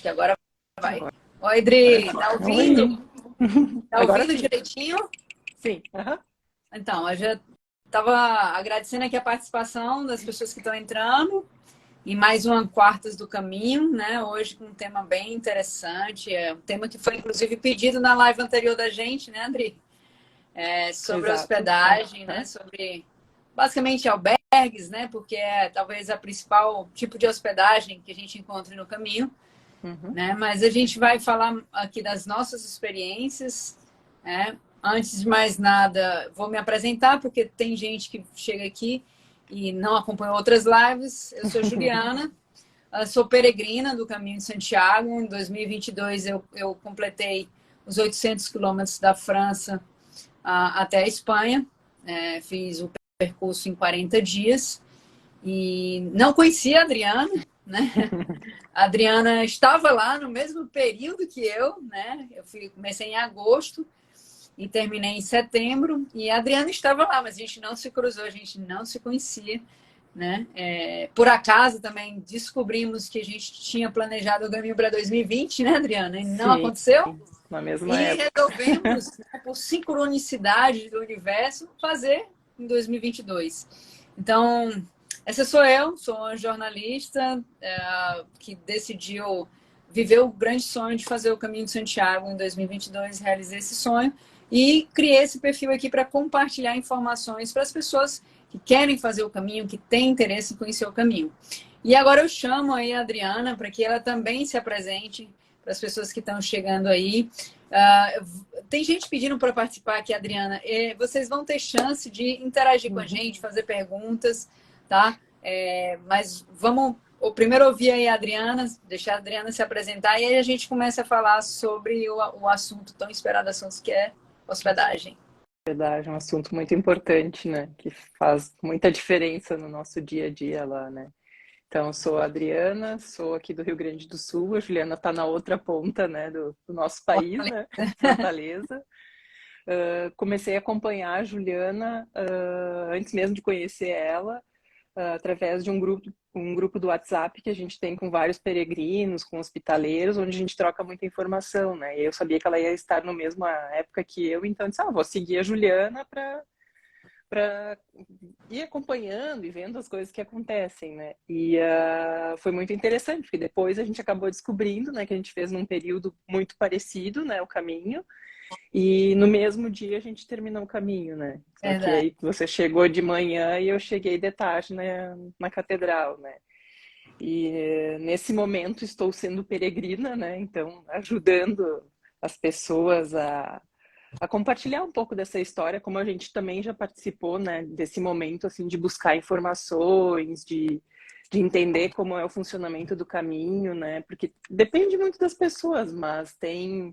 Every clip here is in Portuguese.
Que agora vai. Agora. Oi, Dri, tá ouvindo? Oi. Tá Agora ouvindo sim. direitinho? Sim. Aham. Então, eu já estava agradecendo aqui a participação das pessoas que estão entrando em mais uma Quartas do Caminho, né? Hoje com um tema bem interessante, é um tema que foi inclusive pedido na live anterior da gente, né, Adri? Sobre Exato. hospedagem, né? Aham. Sobre basicamente albergues, né? Porque é talvez a principal tipo de hospedagem que a gente encontra no caminho. Uhum. Né? Mas a gente vai falar aqui das nossas experiências, né? Antes de mais nada, vou me apresentar, porque tem gente que chega aqui e não acompanhou outras lives. Eu sou Juliana, sou peregrina do Caminho de Santiago. Em 2022, eu completei os 800 quilômetros da França até a Espanha. Fiz o percurso em 40 dias e não conhecia a Adriana, né? A Adriana estava lá no mesmo período que eu, né? Comecei em agosto e terminei em setembro. E a Adriana estava lá, mas a gente não se cruzou, a gente não se conhecia, né? Por acaso também descobrimos que a gente tinha planejado o caminho para 2020, né, Adriana? E não Sim. aconteceu. Na mesma E época. resolvemos, né, por sincronicidade do universo, fazer em 2022. Então, essa sou eu, sou uma jornalista que decidiu viver o grande sonho de fazer o Caminho de Santiago em 2022, realizei esse sonho e criei esse perfil aqui para compartilhar informações para as pessoas que querem fazer o caminho, que têm interesse em conhecer o caminho. E agora eu chamo aí a Adriana para que ela também se apresente para as pessoas que estão chegando aí. Tem gente pedindo para participar aqui, Adriana. Vocês vão ter chance de interagir com a Uhum. gente, fazer perguntas, tá? Mas vamos primeiro ouvir aí a Adriana, deixar a Adriana se apresentar e aí a gente começa a falar sobre o assunto tão esperado assunto que é hospedagem. Verdade, é um assunto muito importante, né? Que faz muita diferença no nosso dia a dia lá, né? Então, eu sou a Adriana, sou aqui do Rio Grande do Sul. A Juliana está na outra ponta, né, do nosso país, né? Fortaleza. Comecei a acompanhar a Juliana antes mesmo de conhecer ela, através de um grupo do WhatsApp que a gente tem com vários peregrinos, com hospitaleiros, onde a gente troca muita informação, né? E eu sabia que ela ia estar na mesma época que eu, então eu disse, vou seguir a Juliana para ir acompanhando e vendo as coisas que acontecem, né? E foi muito interessante, porque depois a gente acabou descobrindo, né, que a gente fez num período muito parecido, né, o caminho, e no mesmo dia a gente terminou o caminho, né? Só que Verdade. aí você chegou de manhã e eu cheguei de tarde, né, na catedral, né? E nesse momento estou sendo peregrina, né? Então, ajudando as pessoas a compartilhar um pouco dessa história, como a gente também já participou, né, desse momento assim de buscar informações, de entender como é o funcionamento do caminho, né? Porque depende muito das pessoas, mas tem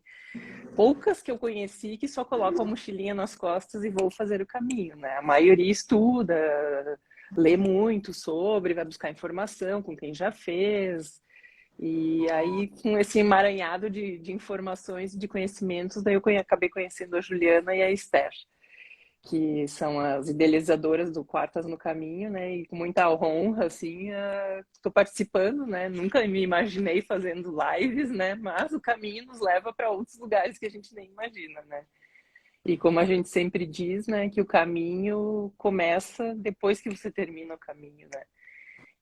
poucas que eu conheci que só colocam a mochilinha nas costas e vou fazer o caminho, né? A maioria estuda, lê muito sobre, vai buscar informação com quem já fez. E aí, com esse emaranhado de informações e de conhecimentos, daí eu acabei conhecendo a Juliana e a Esther, que são as idealizadoras do Quartas no Caminho, né? E com muita honra, assim, estou participando, né? Nunca me imaginei fazendo lives, né? Mas o caminho nos leva para outros lugares que a gente nem imagina, né? E como a gente sempre diz, né? Que o caminho começa depois que você termina o caminho, né?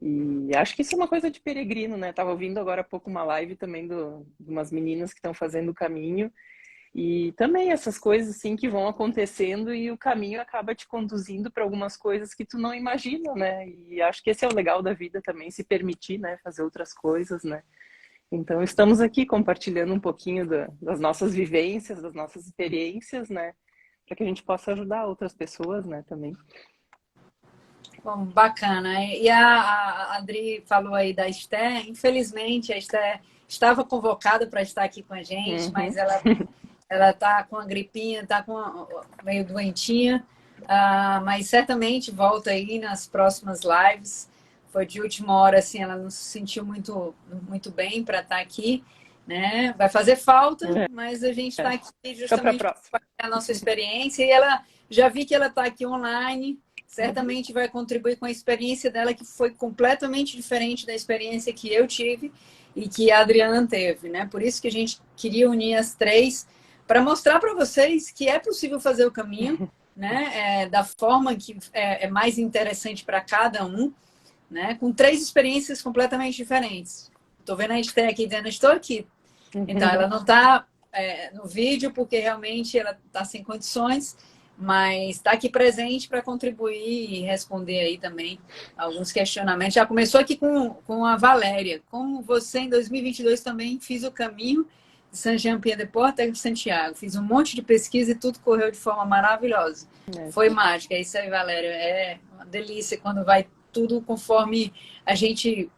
E acho que isso é uma coisa de peregrino, né? Tava ouvindo agora há pouco uma live também de umas meninas que estão fazendo o caminho. E também essas coisas assim que vão acontecendo e o caminho acaba te conduzindo para algumas coisas que tu não imagina, né? E acho que esse é o legal da vida também, se permitir, né, fazer outras coisas, né? Então estamos aqui compartilhando um pouquinho das nossas vivências, das nossas experiências, né? Para que a gente possa ajudar outras pessoas, né, também. Bom, bacana. E a Adri falou aí da Esther. Infelizmente, a Esther estava convocada para estar aqui com a gente, mas Uhum. ela está com a gripinha, está meio doentinha, mas certamente volta aí nas próximas lives. Foi de última hora, assim, ela não se sentiu muito bem para estar aqui, né? Vai fazer falta, mas a gente está aqui Fica para a justamente para próxima. compartilhar a nossa experiência e ela já vi que ela está aqui online. Uhum. Certamente vai contribuir com a experiência dela, que foi completamente diferente da experiência que eu tive. e que a Adriana teve, né? Por isso que a gente queria unir as três para mostrar para vocês que é possível fazer o caminho, né? Da forma que é mais interessante para cada um, né? Com três experiências completamente diferentes. Estou vendo a Esther aqui dizendo, estou aqui. Então, ela não está no vídeo porque realmente ela está sem condições, mas está aqui presente para contribuir e responder aí também alguns questionamentos. Já começou aqui com a Valéria. Como você, em 2022, também fiz o caminho de Saint-Jean-Pied-de-Port até Santiago. Fiz um monte de pesquisa e tudo correu de forma maravilhosa. Foi mágica. É isso aí, Valéria. É uma delícia quando vai tudo conforme a gente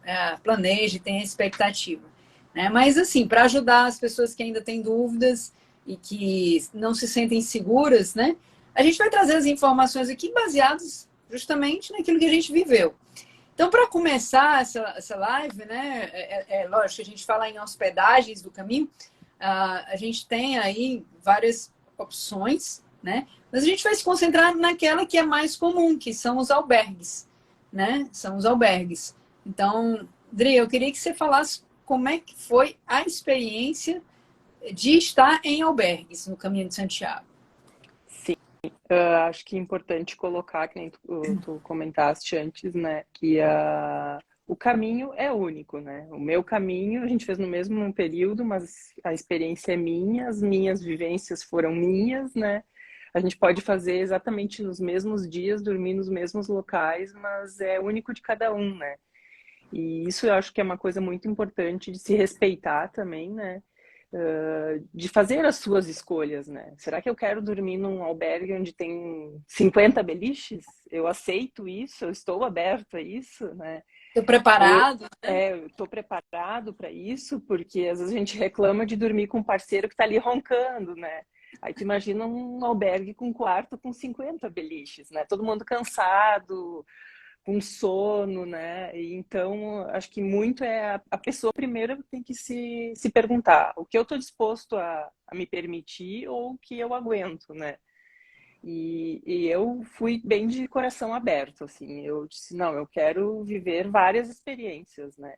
planeja e tem a expectativa. Né? Mas, assim, para ajudar as pessoas que ainda têm dúvidas e que não se sentem seguras, né? A gente vai trazer as informações aqui baseadas justamente naquilo que a gente viveu. Então, para começar essa live, né? Lógico que a gente fala em hospedagens do caminho, a gente tem aí várias opções, né? Mas a gente vai se concentrar naquela que é mais comum, que são os albergues, né? São os albergues. Então, Dri, eu queria que você falasse como é que foi a experiência de estar em albergues no Caminho de Santiago. Sim, acho que é importante colocar, que nem tu comentaste antes, né, que o caminho é único, né? O meu caminho a gente fez no mesmo período, mas a experiência é minha, as minhas vivências foram minhas, né? A gente pode fazer exatamente nos mesmos dias, dormir nos mesmos locais, mas é único de cada um, né? E isso eu acho que é uma coisa muito importante de se respeitar também, né? De fazer as suas escolhas, né? Será que eu quero dormir num albergue onde tem 50 beliches? Eu aceito isso, eu estou aberto a isso, né? Estou preparado, eu estou preparado para isso, porque às vezes a gente reclama de dormir com um parceiro que está ali roncando, né? Aí tu imagina um albergue com um quarto com 50 beliches, né? Todo mundo cansado, com sono, né? E então, acho que muito é a pessoa primeiro tem que se perguntar o que eu estou disposto a me permitir ou o que eu aguento, né? E eu fui bem de coração aberto, assim. Eu disse, não, eu quero viver várias experiências, né?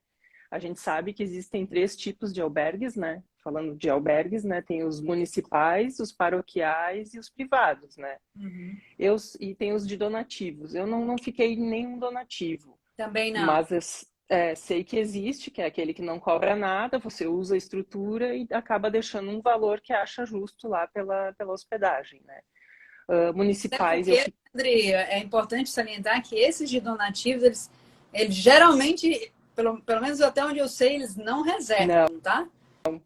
A gente sabe que existem três tipos de albergues, né? Falando de albergues, né? Tem os municipais, os paroquiais e os privados, né? Uhum. E tem os de donativos. Eu não fiquei em nenhum donativo. Também não. Mas sei que existe, que é aquele que não cobra nada, você usa a estrutura e acaba deixando um valor que acha justo lá pela hospedagem, né? Municipais, Até porque, André, é importante salientar que esses de donativos, eles geralmente, pelo menos até onde eu sei, eles não reservam, tá?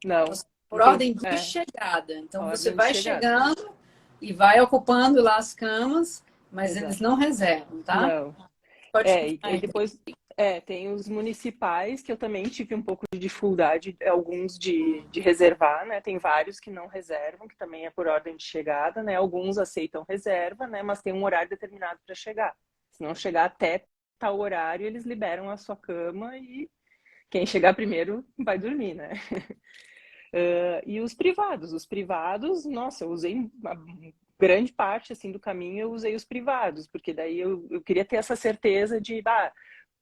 não. Por ordem de chegada. Então, você vai chegada. chegando e vai ocupando lá as camas, mas Exato. eles não reservam, tá? Não. Pode E depois tem os municipais, que eu também tive um pouco de dificuldade, alguns de reservar, né? Tem vários que não reservam, que também é por ordem de chegada, né? Alguns aceitam reserva, né? Mas tem um horário determinado para chegar. Se não chegar até tal horário, eles liberam a sua cama e quem chegar primeiro vai dormir, né? E os privados, nossa, eu usei uma grande parte assim do caminho, eu usei os privados, porque daí eu queria ter essa certeza de,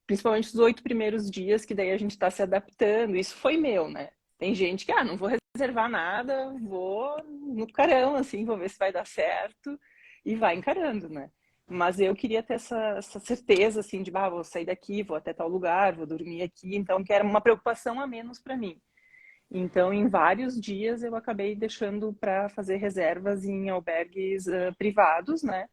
principalmente os 8 primeiros dias, que daí a gente está se adaptando. Isso foi meu, né? Tem gente que, não vou reservar nada, vou no carão, assim, vou ver se vai dar certo, e vai encarando, né? Mas eu queria ter essa certeza, assim, de, vou sair daqui, vou até tal lugar, vou dormir aqui, então que era uma preocupação a menos para mim. Então, em vários dias, eu acabei deixando para fazer reservas em albergues privados, né?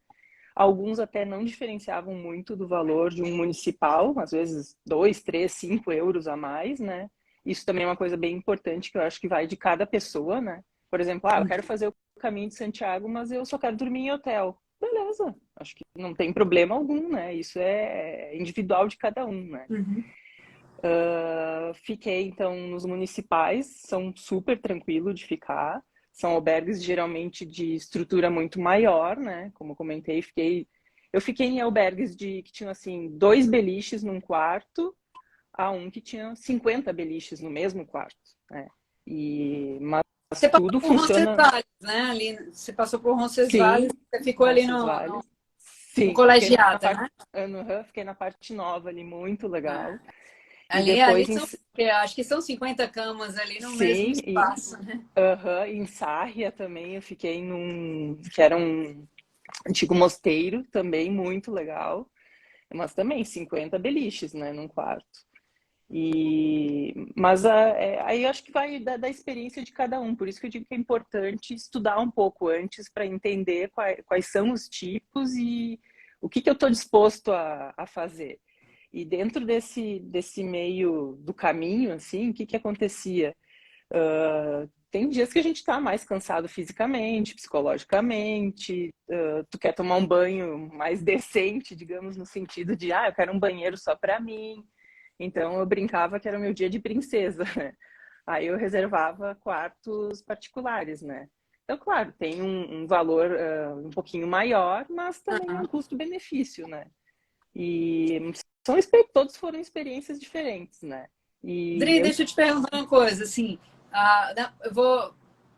Alguns até não diferenciavam muito do valor de um municipal, às vezes 2, 3, 5 euros a mais, né? Isso também é uma coisa bem importante que eu acho que vai de cada pessoa, né? Por exemplo, eu quero fazer o caminho de Santiago, mas eu só quero dormir em hotel. Beleza, acho que não tem problema algum, né? Isso é individual de cada um, né? Uhum. Fiquei, então, nos municipais, são super tranquilo de ficar. São albergues geralmente de estrutura muito maior, né? Como eu comentei, eu fiquei em albergues que tinham, assim, 2 beliches num quarto, a um que tinha 50 beliches no mesmo quarto, né? Mas você tudo passou por funciona... Roncesvalles, né? Ali, você passou por Sim, Roncesvalles, você ficou ali Roncesvalles. no Sim, colegiata, né? fiquei na parte nova ali, muito legal. E Ali depois, são, acho que são 50 camas ali no mesmo sim, espaço, né? em Sarria também eu fiquei num, que era um antigo mosteiro, também muito legal, mas também 50 beliches, né, num quarto. Mas aí eu acho que vai da experiência de cada um, por isso que eu digo que é importante estudar um pouco antes para entender quais são os tipos e o que eu estou disposto a fazer. E dentro desse meio do caminho, assim, o que acontecia? Tem dias que a gente está mais cansado fisicamente, psicologicamente, tu quer tomar um banho mais decente, digamos, no sentido de, eu quero um banheiro só para mim. Então eu brincava que era o meu dia de princesa, né? Aí eu reservava quartos particulares, né? Então, claro, tem um valor um pouquinho maior, mas também é um custo-benefício, né? E todos foram experiências diferentes, né? E Dri, eu. deixa eu te perguntar uma coisa, assim, eu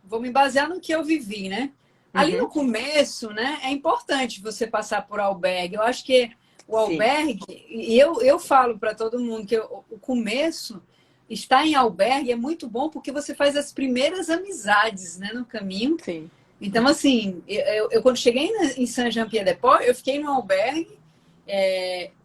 vou me basear no que eu vivi, né? Ali no Uhum, começo, né, é importante você passar por albergue. Eu acho que o sim, albergue, e eu falo para todo mundo que o começo, estar em albergue é muito bom porque você faz as primeiras amizades, né, no caminho. sim. Então, assim, eu quando cheguei em Saint-Jean-Pied-de-Port, eu fiquei no albergue,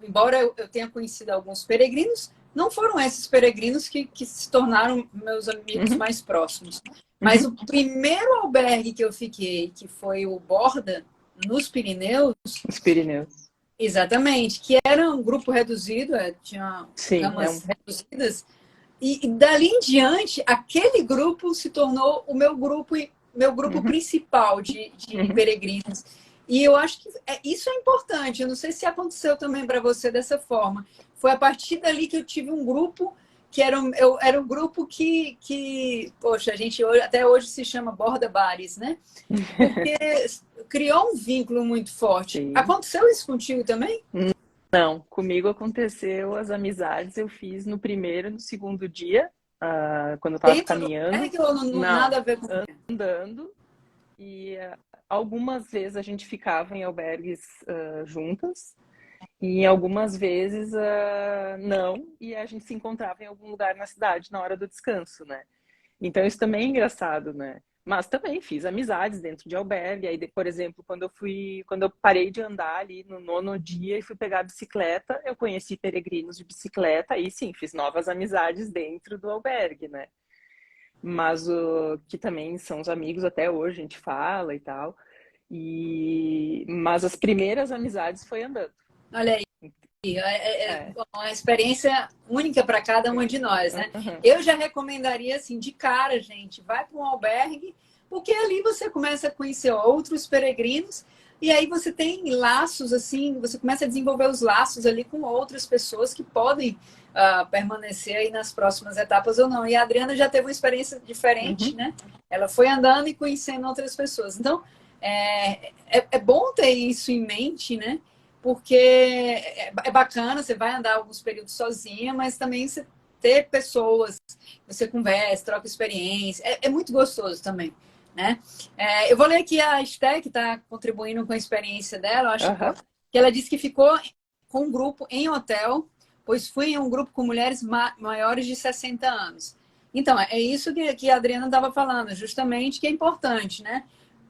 embora eu tenha conhecido alguns peregrinos, não foram esses peregrinos que se tornaram meus amigos Uhum, mais próximos. Mas uhum. o primeiro albergue que eu fiquei, que foi o Borda, nos Pirineus, Os Pirineus. exatamente, que era um grupo reduzido, tinha Sim, camas reduzidas, e dali em diante, aquele grupo se tornou o meu grupo uhum, principal de uhum. peregrinos. E eu acho que isso é importante. Eu não sei se aconteceu também para você dessa forma. Foi a partir dali que eu tive um grupo que era um grupo poxa, a gente até hoje se chama Borda Bares, né? Porque criou um vínculo muito forte. Sim. Aconteceu isso contigo também? Não, comigo aconteceu as amizades eu fiz no primeiro e no segundo dia, quando eu estava Dentro do caminhando. albergue ou não, Não, nada a ver com. andando. E algumas vezes a gente ficava em albergues juntas, e algumas vezes não, e a gente se encontrava em algum lugar na cidade na hora do descanso, né? Então isso também é engraçado, né? Mas também fiz amizades dentro de albergue. Aí, por exemplo, quando eu parei de andar ali no nono dia e fui pegar a bicicleta, eu conheci peregrinos de bicicleta. Aí sim, fiz novas amizades dentro do albergue, né? Mas o que também são os amigos até hoje, a gente fala e tal. Mas as primeiras amizades foi andando. Olha aí, é É. uma experiência única para cada uma de nós, né? Uhum. Eu já recomendaria, assim, de cara, gente, vai para um albergue, porque ali você começa a conhecer outros peregrinos e aí você tem laços, assim, você começa a desenvolver os laços ali com outras pessoas que podem permanecer aí nas próximas etapas ou não. E a Adriana já teve uma experiência diferente, Uhum. né? Ela foi andando e conhecendo outras pessoas. Então, é bom ter isso em mente, né? Porque é bacana, você vai andar alguns períodos sozinha, mas também você ter pessoas, você conversa, troca experiência, é muito gostoso também, né? Eu vou ler aqui a Esté, que está contribuindo com a experiência dela, eu acho Uhum. que ela disse que ficou com um grupo em hotel, pois fui em um grupo com mulheres maiores de 60 anos. Então, é isso que a Adriana estava falando, justamente que é importante, né?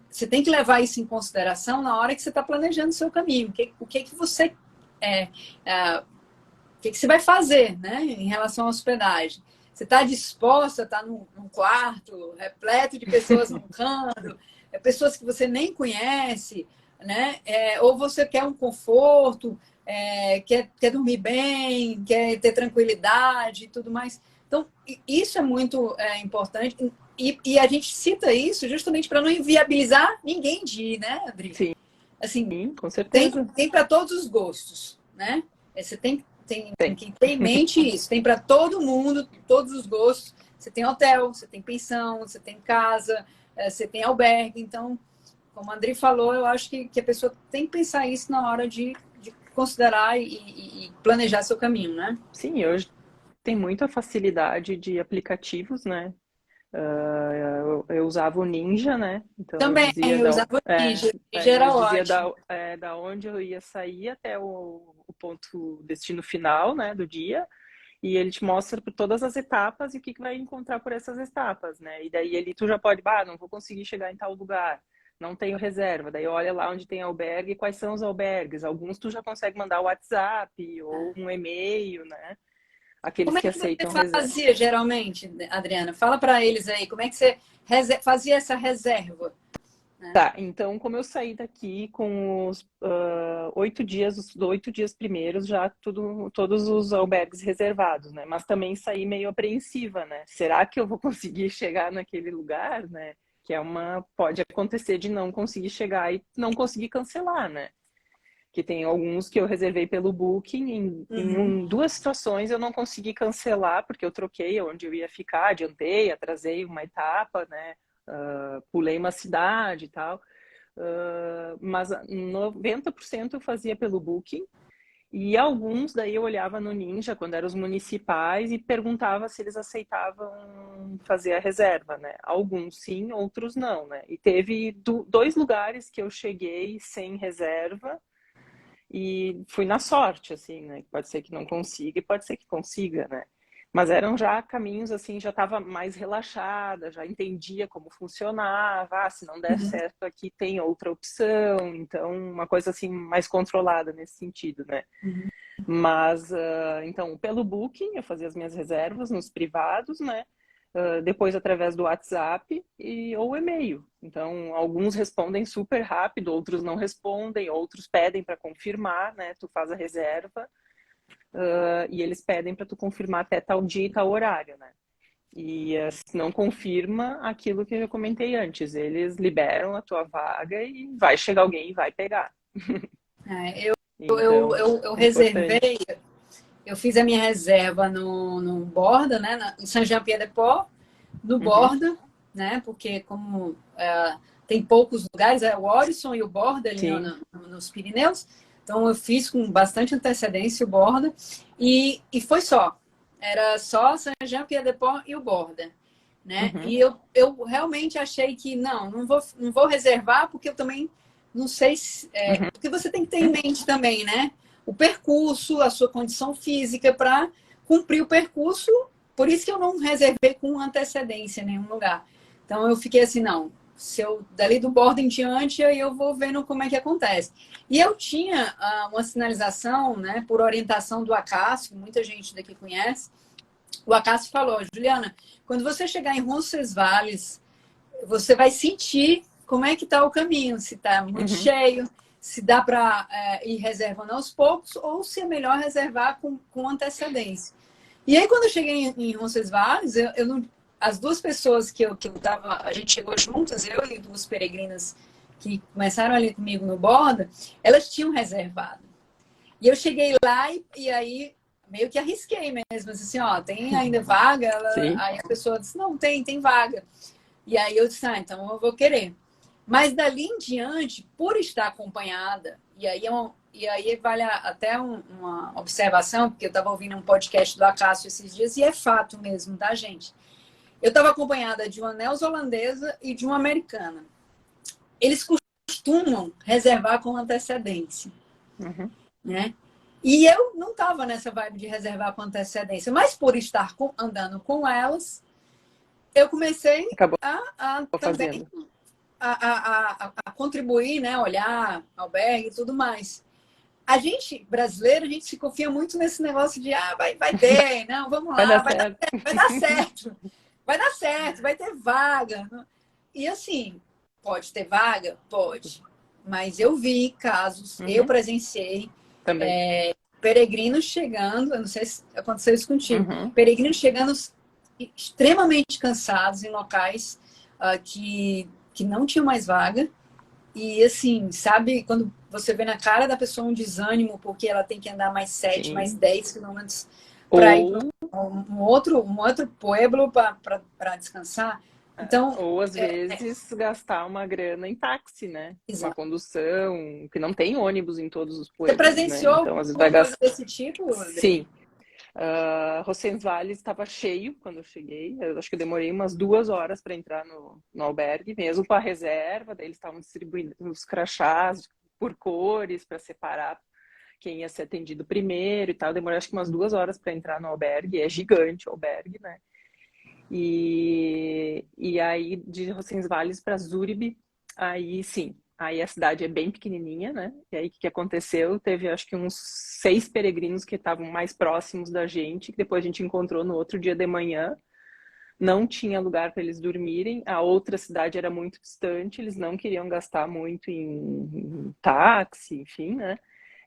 Você tem que levar isso em consideração na hora que você está planejando o seu caminho. O que você é, é, o que você vai fazer, né, em relação à hospedagem? Você está disposta a estar num quarto repleto de pessoas roncando, pessoas que você nem conhece, né? Ou você quer um conforto, quer dormir bem, quer ter tranquilidade e tudo mais. Então, isso é muito importante. E a gente cita isso justamente para não inviabilizar ninguém de ir, né, Adri? Assim, Sim, com tem, certeza. tem para todos os gostos, né? Você tem Tem. que ter em mente isso. Tem para todo mundo, todos os gostos. Você tem hotel, você tem pensão, você tem casa, você tem albergue. Então, como a André falou, eu acho que a pessoa tem que pensar isso na hora de considerar e planejar seu caminho, né? Sim, hoje tem muita facilidade de aplicativos, né? Eu usava o Ninja, né? Então eu Também, dizia eu usava o Ninja. O Ninja eu era dizia ótimo. da onde eu ia sair até o ponto destino final, né, do dia. e ele te mostra por todas as etapas e o que vai encontrar por essas etapas, né? E daí ali tu já pode, não vou conseguir chegar em tal lugar, não tenho reserva. Daí olha lá onde tem albergue, quais são os albergues. Alguns tu já consegue mandar o WhatsApp ou um e-mail, né? Aqueles Como é que que você aceitam reserva. fazia geralmente, Adriana? Fala para eles aí, como é que você fazia essa reserva? Tá, então como eu saí daqui com os 8 dias, os 8 dias primeiros, já todos os albergues reservados, né? Mas também saí meio apreensiva, né? Será que eu vou conseguir chegar naquele lugar, né? Que pode acontecer de não conseguir chegar e não conseguir cancelar, né? Que tem alguns que eu reservei pelo Booking, em 2 situações eu não consegui cancelar, porque eu troquei onde eu ia ficar, adiantei, atrasei uma etapa, né? Pulei uma cidade e tal. Mas 90% eu fazia pelo Booking, e alguns daí eu olhava no Ninja, quando eram os municipais, e perguntava se eles aceitavam fazer a reserva, né? Alguns sim, outros não, né? E teve 2 lugares que eu cheguei sem reserva, e fui na sorte, assim, né? Pode ser que não consiga e pode ser que consiga, né? Mas eram já caminhos, assim, já estava mais relaxada, já entendia como funcionava. Se não der certo aqui, tem outra opção. Então, uma coisa, assim, mais controlada nesse sentido, né? Mas, então, pelo Booking, eu fazia as minhas reservas nos privados, né? Depois através do WhatsApp ou e-mail. Então, alguns respondem super rápido, outros não respondem, outros pedem para confirmar, né? Tu faz a reserva e eles pedem para tu confirmar até tal dia e tal horário, né? E se não confirma aquilo que eu comentei antes, eles liberam a tua vaga e vai chegar alguém e vai pegar. Eu Então, reservei, importante. eu fiz a minha reserva no Borda, né? Em Saint-Jean-Pied-de-Port, no Uhum, Borda, né? Porque como tem poucos lugares, é o Orisson e o Borda ali sim. nos Pirineus, então eu fiz com bastante antecedência o Borda e foi só. Era só Saint-Jean-Pied-de-Port e o Borda. Né? Uhum, E eu realmente achei que não vou reservar, porque eu também não sei se. uhum, Porque você tem que ter em mente também, né? O percurso, a sua condição física para cumprir o percurso. Por isso que eu não reservei com antecedência em nenhum lugar. Então eu fiquei assim, não. Se eu dali do bordo em diante, aí eu vou vendo como é que acontece. E eu tinha uma sinalização, né, por orientação do Acácio, que muita gente daqui conhece. O Acácio falou, Juliana, quando você chegar em Roncesvalles, você vai sentir como é que está o caminho, se está muito uhum. cheio, se dá para ir reservando aos poucos ou se é melhor reservar com antecedência. E aí, quando eu cheguei em Roncesvalles, eu não, as duas pessoas que eu tava, a gente chegou juntas, eu e duas peregrinas que começaram ali comigo no Borda, elas tinham reservado. E eu cheguei lá e aí meio que arrisquei mesmo, assim, ó, tem ainda vaga? Sim. Aí a pessoa disse, não, tem vaga. E aí eu disse, então eu vou querer. Mas dali em diante, por estar acompanhada, e aí vale até uma observação, porque eu estava ouvindo um podcast do Acácio esses dias, e é fato mesmo, tá, gente? Eu estava acompanhada de uma neozelandesa e de uma americana. Eles costumam reservar com antecedência, Uhum. né? E eu não estava nessa vibe de reservar com antecedência, mas por estar andando com elas, eu comecei Acabou a também fazendo. a contribuir, né? Olhar albergue e tudo mais. A gente, brasileiro, a gente se confia muito nesse negócio de vai ter, não, vamos Vai dar lá, certo. vai dar certo, vai dar certo, vai ter vaga. E assim, pode ter vaga? Pode. Mas eu vi casos, eu Uhum. presenciei Também. peregrinos chegando, eu não sei se aconteceu isso contigo, Uhum. peregrinos chegando extremamente cansados em locais que não tinham mais vaga. E assim, sabe, quando você vê na cara da pessoa um desânimo, porque ela tem que andar mais 7 mais Sim. 10 quilômetros para ir para Ou, um outro pueblo para descansar. Então, ou às vezes gastar uma grana em táxi, né? Uma exato. condução, que não tem ônibus em todos os Você pueblos, né? presenciou Então, às vezes vai alguma coisa gastar. desse tipo, Adri? Sim. Roncesvalles estava cheio quando eu cheguei. Eu acho que eu demorei umas 2 horas para entrar no albergue, mesmo com a reserva. Daí eles estavam distribuindo os crachás por cores para separar. quem ia ser atendido primeiro e tal. Demorou acho que umas 2 horas para entrar no albergue, é gigante o albergue, né? E aí de Roncesvalles para Zuribe, aí sim, aí a cidade é bem pequenininha, né? E aí o que aconteceu? Teve acho que uns 6 peregrinos que estavam mais próximos da gente, que depois a gente encontrou no outro dia de manhã. Não tinha lugar para eles dormirem, a outra cidade era muito distante, eles não queriam gastar muito em táxi, enfim, né?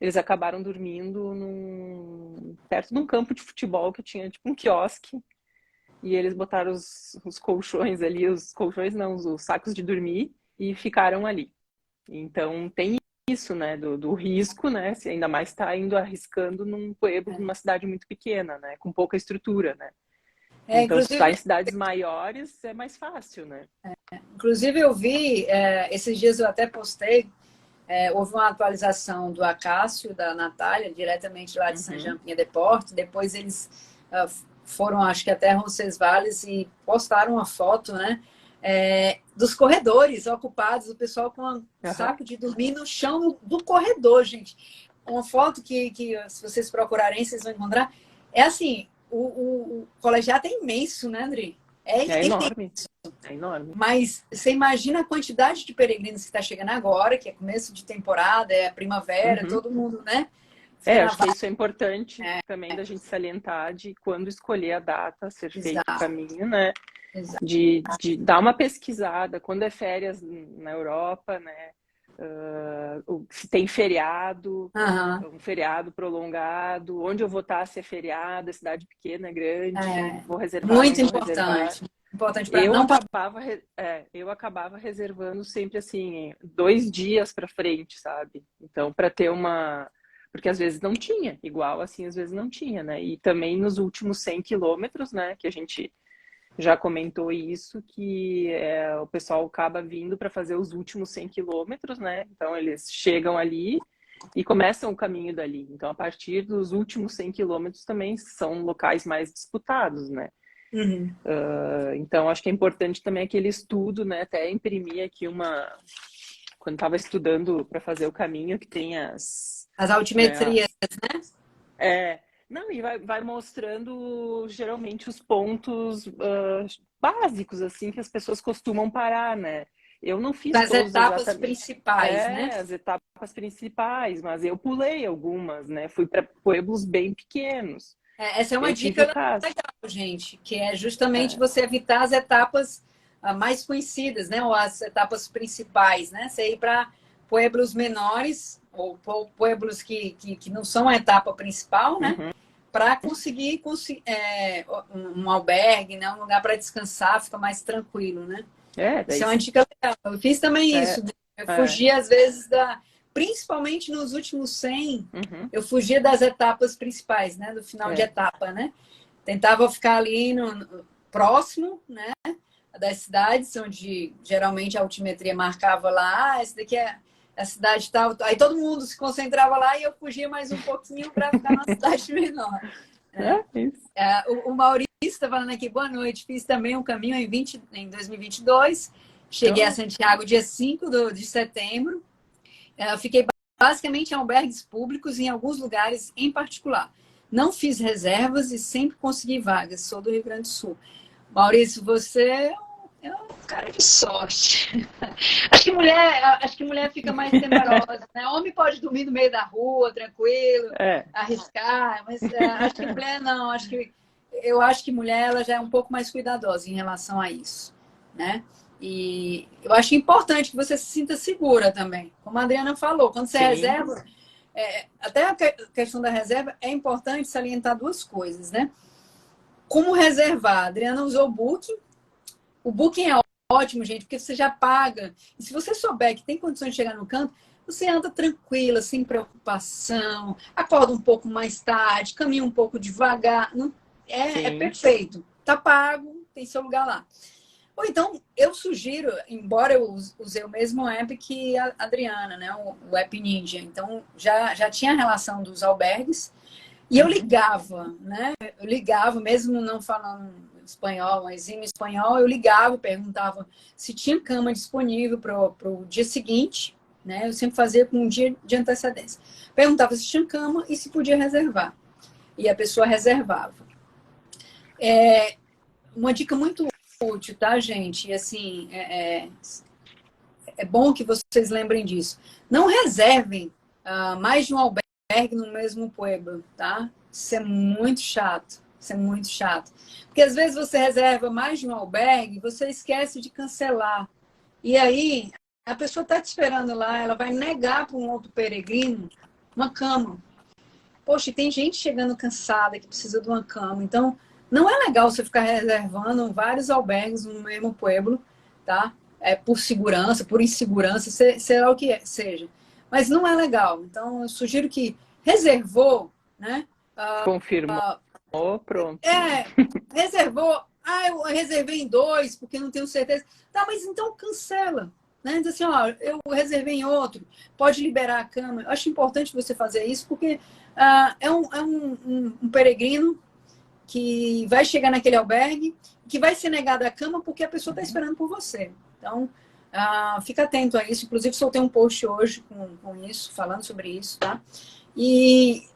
Eles acabaram dormindo perto de um campo de futebol que tinha tipo um quiosque, e eles botaram os colchões ali, os colchões não, os sacos de dormir, e ficaram ali. Então tem isso, né, do risco, né, se ainda mais está indo arriscando num pueblo, numa cidade muito pequena, né, com pouca estrutura, né. Então, se está Inclusive, em cidades maiores, é mais fácil, né? inclusive eu vi, esses dias eu até postei, houve uma atualização do Acácio, da Natália, diretamente lá de Uhum. Saint-Jean-Pied-de-Port. Depois eles foram, acho que até Roncesvalles, e postaram uma foto, né? Dos corredores ocupados, o pessoal com um Uhum. saco de dormir no chão do corredor, gente. Uma foto que se vocês procurarem, vocês vão encontrar. É assim, o colegiado é imenso, né, André? É É enorme, é enorme. mas você imagina a quantidade de peregrinos que está chegando agora, que é começo de temporada, é primavera, Uhum. todo mundo, né? Fica na Acho que vibe. isso é importante também da gente salientar de quando escolher a data, ser feito o Exato, caminho, né? exato. De dar uma pesquisada, quando é férias na Europa, né? Se tem feriado, Aham. um feriado prolongado, onde eu vou estar se é feriado, é cidade pequena, grande, vou reservar, não Muito vou reservar. importante. Importante para Eu não passar. acabava, eu acabava reservando sempre assim, 2 dias para frente, sabe? Então, para ter uma. Porque às vezes não tinha, igual assim, às vezes não tinha, né? E também nos últimos 100 quilômetros, né? Que a gente já comentou isso, que o pessoal acaba vindo para fazer os últimos 100 quilômetros, né? Então, eles chegam ali e começam o caminho dali. Então, a partir dos últimos 100 quilômetros também são locais mais disputados, né? Uhum. Então, acho que é importante também aquele estudo, né? Até imprimir aqui quando estava estudando para fazer o caminho, que tem As né, altimetrias. não, e vai mostrando geralmente os pontos básicos, assim, que as pessoas costumam parar, né? Eu não fiz Das todos etapas exatamente. principais, né? As etapas principais, mas eu pulei algumas, né? Fui para pueblos bem pequenos. Essa é uma Eu tive o dica caso. legal, gente, que é justamente É, você evitar as etapas mais conhecidas, né? Ou as etapas principais, né? Você ir para pueblos menores, ou pueblos que não são a etapa principal, né? uhum, Para conseguir um albergue, né? Um lugar para descansar, fica mais tranquilo, né? daí Isso é uma dica legal. Eu fiz também é, isso. Eu é, fugia, às vezes, principalmente nos últimos 100, uhum, eu fugia das etapas principais, né? Do final de é. etapa, né? Tentava ficar ali próximo, né? Das cidades, onde geralmente a altimetria marcava lá, esse daqui é a cidade tal. Aí todo mundo se concentrava lá e eu fugia mais um pouquinho para ficar numa cidade menor. Né? Isso. O Maurício está falando aqui, boa noite. Fiz também um caminho em 2022. Cheguei a Oh, Santiago dia 5 de setembro. Fiquei basicamente em albergues públicos, em alguns lugares em particular. Não fiz reservas e sempre consegui vagas. Sou do Rio Grande do Sul. Maurício, você é um cara de sorte. Acho que mulher fica mais temerosa, né? Homem pode dormir no meio da rua, tranquilo, é. arriscar, mas acho que mulher não. Eu acho que mulher ela já é um pouco mais cuidadosa em relação a isso, né? E eu acho importante que você se sinta segura também. Como a Adriana falou, quando você Sim. reserva, até a questão da reserva, é importante salientar duas coisas, né? Como reservar? A Adriana usou o Booking. O Booking é ótimo, gente, porque você já paga. E se você souber que tem condições de chegar no canto, você anda tranquila, sem preocupação, acorda um pouco mais tarde, caminha um pouco devagar. Não, é Sim. perfeito. Tá pago, tem seu lugar lá. Ou então, eu sugiro, embora eu usei o mesmo app que a Adriana, né? O App Ninja. Então, já tinha a relação dos albergues. E eu ligava, né? Eu ligava, mesmo não falando espanhol, mas em espanhol, eu ligava e perguntava se tinha cama disponível para o dia seguinte. né? Eu sempre fazia com um dia de antecedência. Perguntava se tinha cama e se podia reservar. E a pessoa reservava. Uma dica muito útil, tá, gente? E assim, é bom que vocês lembrem disso. Não reservem mais de um albergue no mesmo pueblo, tá? Isso é muito chato. Isso é muito chato. Porque às vezes você reserva mais de um albergue e você esquece de cancelar. E aí, a pessoa está te esperando lá, ela vai negar para um outro peregrino uma cama. Poxa, e tem gente chegando cansada que precisa de uma cama. Então, não é legal você ficar reservando vários albergues no mesmo pueblo, tá? Por segurança, por insegurança, será o que seja. Mas não é legal. Então, eu sugiro que reservou, né? Confirmou, pronto. Reservou. Eu reservei em 2, porque não tenho certeza. Tá, mas então cancela. Né? Diz assim, ó, eu reservei em outro, pode liberar a cama. Eu acho importante você fazer isso, porque é um peregrino que vai chegar naquele albergue, que vai ser negada a cama porque a pessoa está esperando por você. Então, fica atento a isso. Inclusive, soltei um post hoje com isso, falando sobre isso, tá? E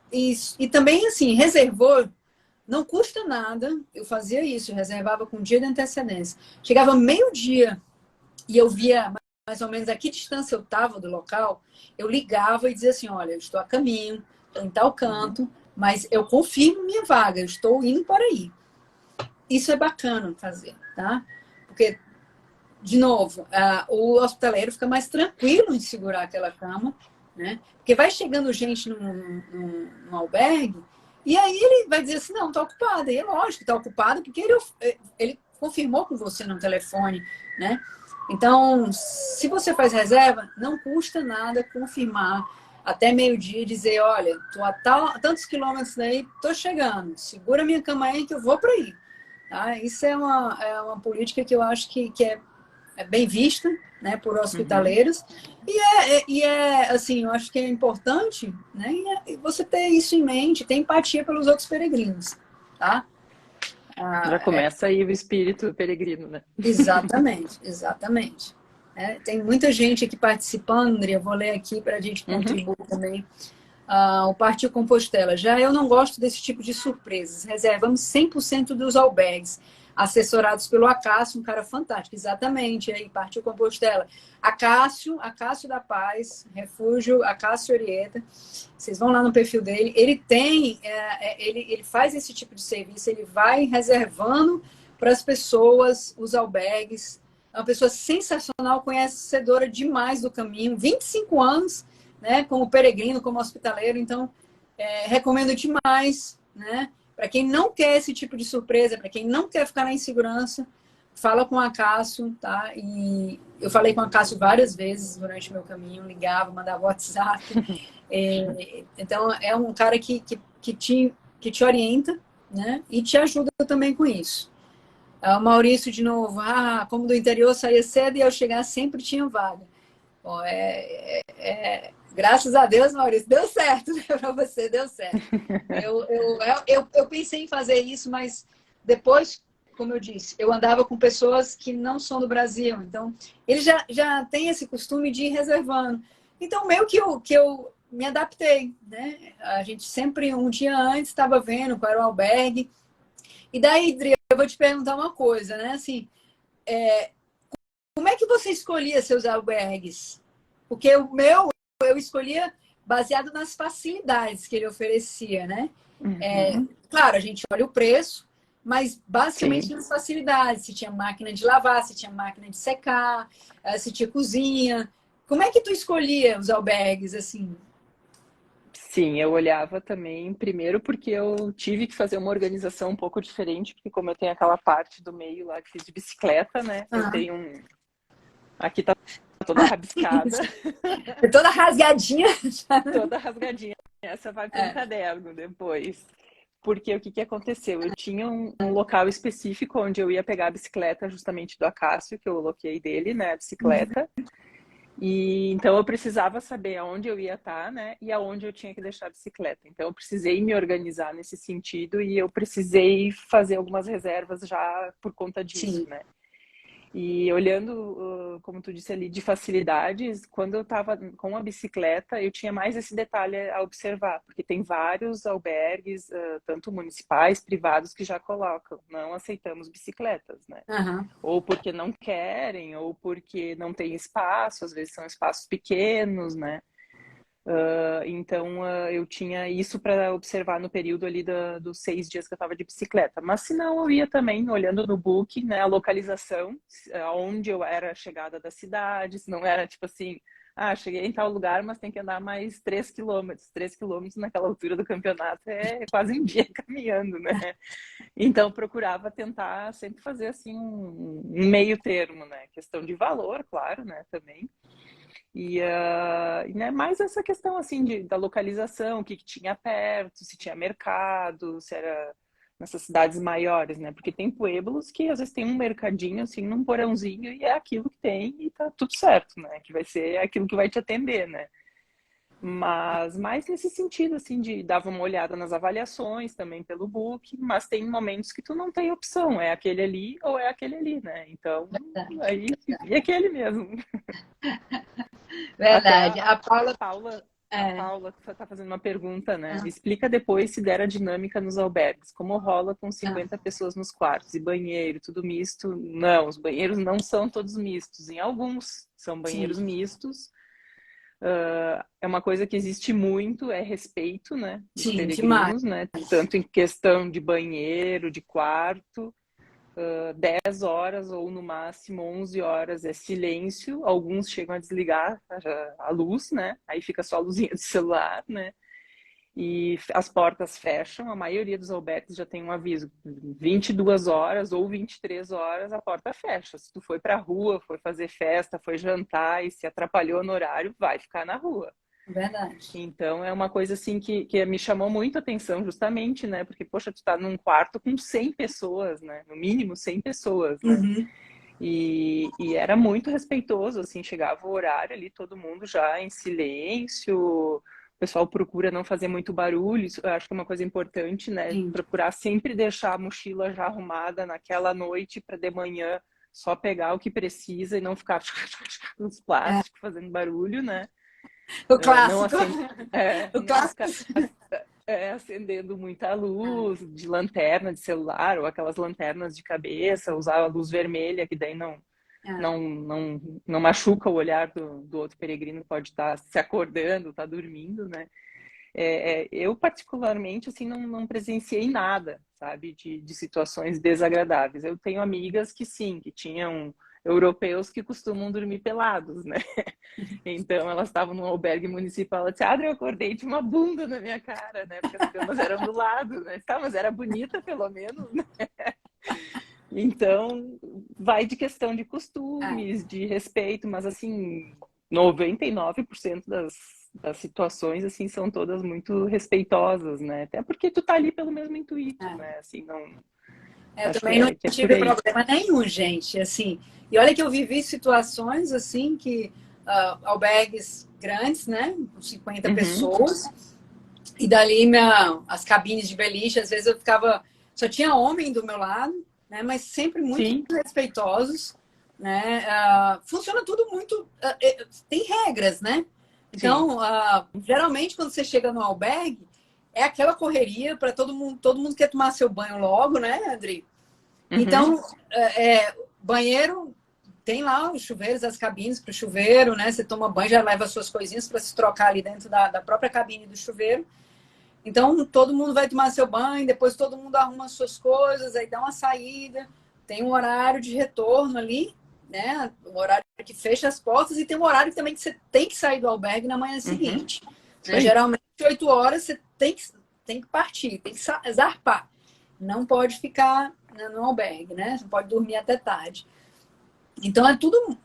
também, assim, reservou, não custa nada. Eu fazia isso, eu reservava com um dia de antecedência. Chegava meio-dia e eu via mais ou menos a que distância eu estava do local, eu ligava e dizia assim, olha, eu estou a caminho, estou em tal canto, mas eu confirmo minha vaga, eu estou indo para aí. Isso é bacana fazer, tá? Porque, de novo, o hospitaleiro fica mais tranquilo em segurar aquela cama, né? Porque vai chegando gente num albergue, e aí ele vai dizer assim, não, está ocupada. E é lógico que está ocupada, porque ele confirmou com você no telefone, né? Então, se você faz reserva, não custa nada confirmar até meio-dia e dizer, olha, estou a tantos quilômetros daí, estou chegando, segura minha cama aí que eu vou para aí. Tá? Isso é uma política que eu acho que é bem vista, né, por hospitaleiros. E assim, eu acho que é importante, né, você ter isso em mente, ter empatia pelos outros peregrinos. Tá? Já começa aí o espírito peregrino, né? Exatamente, exatamente. Tem muita gente aqui participando, André, eu vou ler aqui para a gente contribuir também. O Partiu Compostela. Já eu não gosto desse tipo de surpresas. Reservamos 100% dos albergues, assessorados pelo Acácio, um cara fantástico. Exatamente, aí Partiu Compostela. Acácio da Paz, Refúgio Acácio Orieta. Vocês vão lá no perfil dele. Ele tem, ele faz esse tipo de serviço, ele vai reservando para as pessoas os albergues. É uma pessoa sensacional, conhecedora demais do caminho, 25 anos, né, como peregrino, como hospitaleiro. Então, recomendo demais, né? Para quem não quer esse tipo de surpresa, para quem não quer ficar na insegurança, fala com a Cássio, tá? E eu falei com a Cássio várias vezes durante o meu caminho, ligava, mandava WhatsApp. Então, é um cara que te orienta, né? E te ajuda também com isso. O Maurício, de novo, como do interior saía cedo e ao chegar sempre tinha vaga. Bom, graças a Deus, Maurício, deu certo, né? Para você, deu certo. Eu pensei em fazer isso, mas depois, como eu disse, eu andava com pessoas que não são do Brasil, então eles já têm esse costume de ir reservando. Então, meio que eu me adaptei, né? A gente sempre, um dia antes, estava vendo qual era o albergue. E daí, Dri, eu vou te perguntar uma coisa, né? Assim, como é que você escolhia seus albergues? Porque o meu, eu escolhia baseado nas facilidades que ele oferecia, né? Claro, a gente olha o preço, mas basicamente nas facilidades. Se tinha máquina de lavar, se tinha máquina de secar, se tinha cozinha. Como é que tu escolhia os albergues, assim? Sim, eu olhava também, primeiro porque eu tive que fazer uma organização um pouco diferente, porque como eu tenho aquela parte do meio lá que fiz de bicicleta, né? Eu tenho Aqui tá toda rabiscada. Toda rasgadinha. Toda rasgadinha. Essa vai para um caderno depois. Porque o que aconteceu? Eu tinha um local específico onde eu ia pegar a bicicleta justamente do Acácio, que eu loquei dele, né, a bicicleta. E então eu precisava saber aonde eu ia estar, né, e aonde eu tinha que deixar a bicicleta. Então eu precisei me organizar nesse sentido e eu precisei fazer algumas reservas já por conta disso, né. E olhando como tu disse ali, de facilidades, quando eu estava com a bicicleta, eu tinha mais esse detalhe a observar, porque tem vários albergues, tanto municipais, privados, que já colocam, não aceitamos bicicletas, né? Aham. Ou porque não querem, ou porque não tem espaço, às vezes são espaços pequenos, né? Então, eu tinha isso para observar no período ali dos 6 dias que eu estava de bicicleta. Mas se não, eu ia também olhando no book, né, a localização, onde eu era a chegada da cidade, se não era tipo assim, cheguei em tal lugar, mas tem que andar mais 3 quilômetros. 3 quilômetros naquela altura do campeonato é quase um dia caminhando, né? Então, eu procurava tentar sempre fazer assim um meio termo, né? Questão de valor, claro, né, também. E né, mais essa questão assim da localização, o que tinha perto, se tinha mercado, se era nessas cidades maiores, né? Porque tem pueblos que às vezes tem um mercadinho assim num porãozinho e é aquilo que tem e tá tudo certo, né? Que vai ser aquilo que vai te atender, né? Mas mais nesse sentido, assim, de dava uma olhada nas avaliações também pelo book, mas tem momentos que tu não tem opção, é aquele ali ou é aquele ali, né? Então, aí e aquele mesmo. Até Verdade. A Paula. A É, Paula está fazendo uma pergunta, né? Explica depois se der a dinâmica nos albergues, como rola com ah, 50 pessoas nos quartos e banheiro, tudo misto. Não, os banheiros não são todos mistos, em alguns são sim, banheiros mistos. É uma coisa que existe muito, é respeito, né, dos sim, demais. peregrinos, né? Tanto em questão de banheiro, de quarto. 10 horas ou no máximo 11 horas é silêncio. Alguns chegam a desligar a luz, né? Aí fica só a luzinha do celular, né? E as portas fecham. A maioria dos albergues já tem um aviso: 22 horas ou 23 horas a porta fecha. Se tu foi pra rua, foi fazer festa, foi jantar e se atrapalhou no horário, vai ficar na rua. Verdade. Então, é uma coisa assim que me chamou muito a atenção justamente, né? Porque, poxa, tu tá num quarto com 100 pessoas, né? No mínimo 100 pessoas, né? Uhum. E era muito respeitoso, assim, chegava o horário ali, todo mundo já em silêncio, o pessoal procura não fazer muito barulho, isso eu acho que é uma coisa importante, né? Sim. Procurar sempre deixar a mochila já arrumada naquela noite para de manhã só pegar o que precisa e não ficar nos É. plásticos fazendo barulho, né? O Não clássico. acende, O não clássico. ficar acendendo muita luz de lanterna de celular ou aquelas lanternas de cabeça, usar a luz vermelha, que daí É. não machuca o olhar do outro peregrino, pode estar se acordando, estar dormindo, né? Eu, particularmente, assim, não presenciei nada, sabe, de situações desagradáveis. Eu tenho amigas que sim, que tinham europeus que costumam dormir pelados, né? Então, elas estavam num albergue municipal, ela disse, Adri, eu acordei e tinha uma bunda na minha cara, né? Porque as camas eram do lado, né? Tá, mas era bonita, pelo menos, né? Então, vai de questão de É. costumes, de respeito, mas, assim, 99% das situações, assim, são todas muito respeitosas, né? Até porque tu tá ali pelo mesmo intuito, É. né? Assim, não... Eu Acho também não que é por tive aí. problema nenhum, gente. Assim, e olha que eu vivi situações assim que albergues grandes, né, com 50 Uhum. pessoas, e dali as cabines de beliche, às vezes eu ficava, só tinha homem do meu lado, né, mas sempre muito Sim, respeitosos, né? Funciona tudo muito, tem regras, né? sim. Então, geralmente quando você chega no albergue é aquela correria para todo mundo quer tomar seu banho logo, né, Adri? Uhum. Então, banheiro tem lá os chuveiros, as cabines para o chuveiro, né? Você toma banho, já leva as suas coisinhas para se trocar ali dentro da própria cabine do chuveiro. Então, todo mundo vai tomar seu banho, depois todo mundo arruma as suas coisas, aí dá uma saída, tem um horário de retorno ali, né? Um horário que fecha as portas e tem um horário também que você tem que sair do albergue na manhã Uhum. seguinte. Isso Né? aí. Geralmente, 8 horas você tem que partir, tem que zarpar. Não pode ficar no albergue, né? Você pode dormir até tarde. Então, é tudo,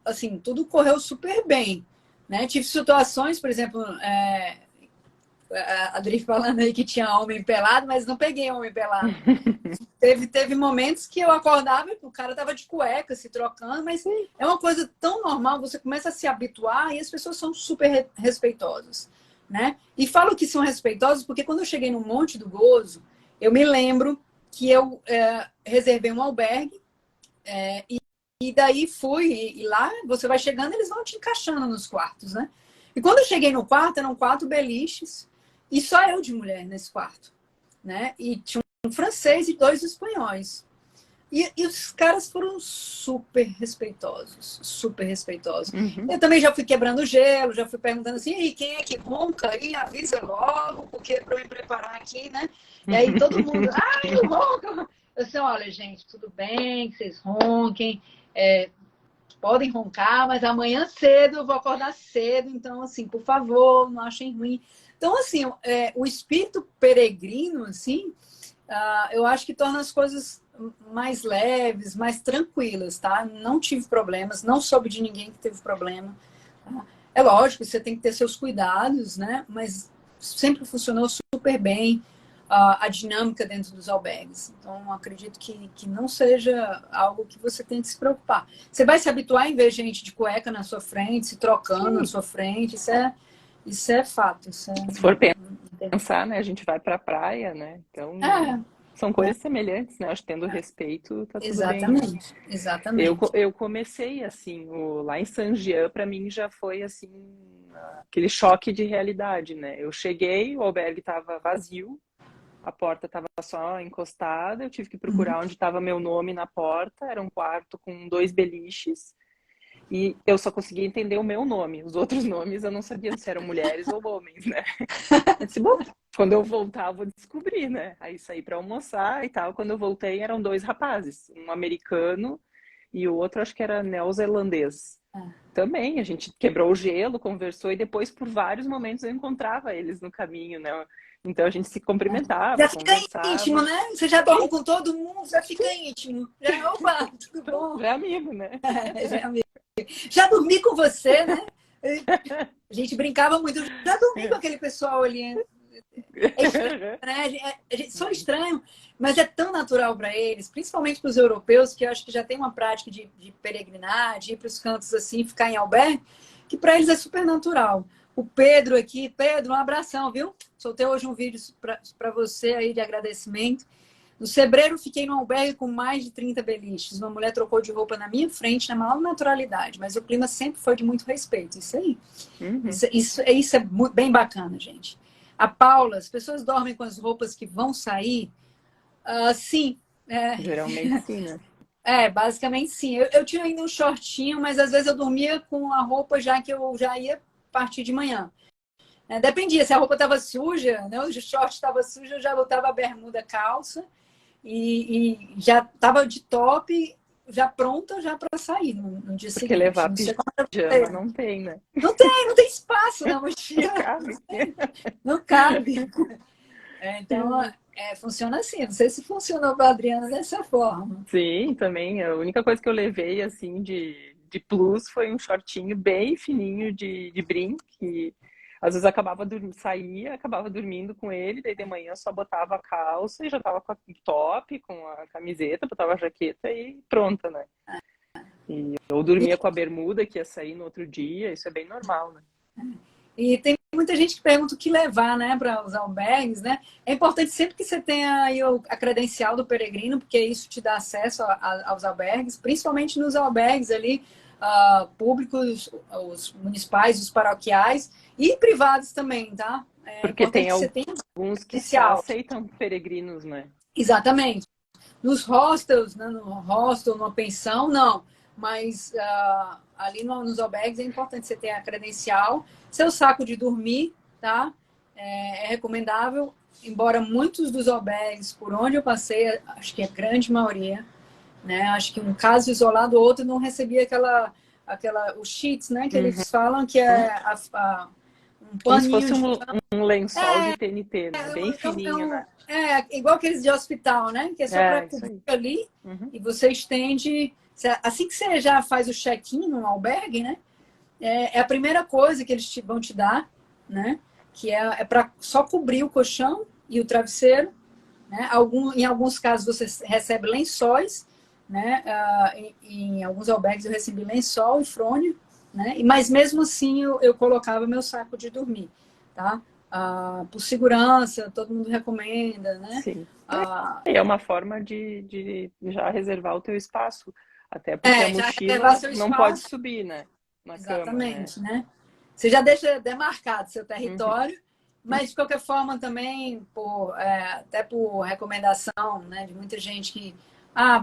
assim, tudo correu super bem. Né? Tive situações, por exemplo, a Adri falando aí que tinha homem pelado, mas não peguei homem pelado. Teve momentos que eu acordava e o cara tava de cueca, se trocando, mas Sim. é uma coisa tão normal, você começa a se habituar e as pessoas são super respeitosas, né? E falo que são respeitosas porque quando eu cheguei no Monte do Gozo, eu me lembro que eu reservei um albergue e daí fui, e lá você vai chegando, eles vão te encaixando nos quartos, né? E quando eu cheguei no quarto, eram 4 beliches, e só eu de mulher nesse quarto, né? E tinha um francês e 2 espanhóis. E os caras foram super respeitosos, super respeitosos. Uhum. Eu também já fui quebrando gelo, já fui perguntando assim, e quem é que ronca aí? Avisa logo, porque para eu me preparar aqui, né? E aí todo mundo, eu ronco. Eu disse, olha, gente, tudo bem que vocês ronquem, podem roncar, mas amanhã cedo eu vou acordar cedo, então, assim, por favor, não achem ruim. Então, assim, o espírito peregrino, assim, eu acho que torna as coisas mais leves, mais tranquilas, tá? Não tive problemas, não soube de ninguém que teve problema. Tá? É lógico, você tem que ter seus cuidados, né? Mas sempre funcionou super bem a dinâmica dentro dos albergues. Então, acredito que não seja algo que você tem que se preocupar. Você vai se habituar em ver gente de cueca na sua frente, se trocando na Sim. sua frente, isso é fato. Isso Se for pensar, né, a gente vai para a praia, né? Então, são né? coisas semelhantes, né? Acho que tendo respeito, tá tudo bem, né? Exatamente, exatamente. Eu comecei assim, lá em Saint-Jean, para mim já foi assim, aquele choque de realidade, né? Eu cheguei, o albergue estava vazio, a porta estava só encostada, eu tive que procurar onde estava meu nome na porta, era um quarto com 2 beliches, e eu só conseguia entender o meu nome. Os outros nomes eu não sabia se eram mulheres ou homens, né? Eu disse, bom, quando eu voltar eu vou descobrir, né? Aí saí para almoçar e tal. Quando eu voltei eram 2 rapazes, um americano e o outro acho que era neozelandês. Também a gente quebrou o gelo, conversou e depois por vários momentos eu encontrava eles no caminho, né? Então a gente se cumprimentava, Já fica íntimo, conversava. né? Você já dorme com todo mundo, já fica íntimo. Já, opa, tudo bom? Já é amigo, né? Já dormi com você, né? A gente brincava muito. Já dormi com aquele pessoal ali. É estranho, né? Só estranho, mas é tão natural para eles, principalmente para os europeus, que eu acho que já tem uma prática de peregrinar, de ir para os cantos assim, ficar em albergue, que para eles é super natural. O Pedro aqui, Pedro, um abração, viu? Soltei hoje um vídeo para você aí de agradecimento. No Sebreiro, fiquei no albergue com mais de 30 beliches. Uma mulher trocou de roupa na minha frente, na maior naturalidade, mas o clima sempre foi de muito respeito. Isso aí. Uhum. Isso é bem bacana, gente. A Paula, as pessoas dormem com as roupas que vão sair? Sim. Geralmente sim, né? Basicamente sim. Eu tinha ainda um shortinho, mas às vezes eu dormia com a roupa já que eu já ia partir de manhã. Dependia, se a roupa estava suja, né, o short estava sujo, eu já botava a bermuda, calça e já estava de top, já pronta já para sair no dia Porque seguinte. levar Não sei como pijama não tem, né? não tem espaço na Não mochila, cabe. não cabe. Então, funciona assim. Não sei se funcionou para a Adriana dessa forma. Sim, também. A única coisa que eu levei, assim, de plus foi um shortinho bem fininho de brim, que às vezes acabava saía, acabava dormindo com ele, daí de manhã só botava a calça e já tava com o top, com a camiseta, botava a jaqueta e pronta, né? E eu dormia com a bermuda que ia sair no outro dia, isso é bem normal, né? E tem muita gente que pergunta o que levar, né, para os albergues, né? É importante sempre que você tenha aí a credencial do peregrino, porque isso te dá acesso aos albergues, principalmente nos albergues ali públicos, os municipais, os paroquiais e privados também, tá? É Porque importante tem que você tenha alguns que só credencial. aceitam peregrinos, né? Exatamente. Nos hostels, né, no hostel, numa pensão, não. Mas ali nos albergues é importante você ter a credencial, seu saco de dormir, tá? É recomendável, embora muitos dos albergues, por onde eu passei, acho que a grande maioria, né? Acho que um caso isolado, o outro não recebia os sheets, né? Que Uhum. eles falam que é um Como se paninho fosse de um lençol de TNT, né? Bem fininho, né? igual aqueles de hospital, né? Que é só para É, isso cobrir aí. ali Uhum. e você estende. Assim que você já faz o check-in no albergue, né? É a primeira coisa que eles vão te dar, né? Que é para só cobrir o colchão e o travesseiro, né? Em alguns casos você recebe lençóis, né? Em alguns albergues eu recebi lençol e frônio, né? Mas mesmo assim eu colocava meu saco de dormir, tá? Por segurança, todo mundo recomenda, né? Sim. Ah, É uma forma de já reservar o teu espaço. Até porque a Já mochila reservar seu não pode espaço. subir, né? Na cama, né? Exatamente, né? Você já deixa demarcado seu Uhum. território, mas de qualquer forma também, até por recomendação, né, de muita gente que...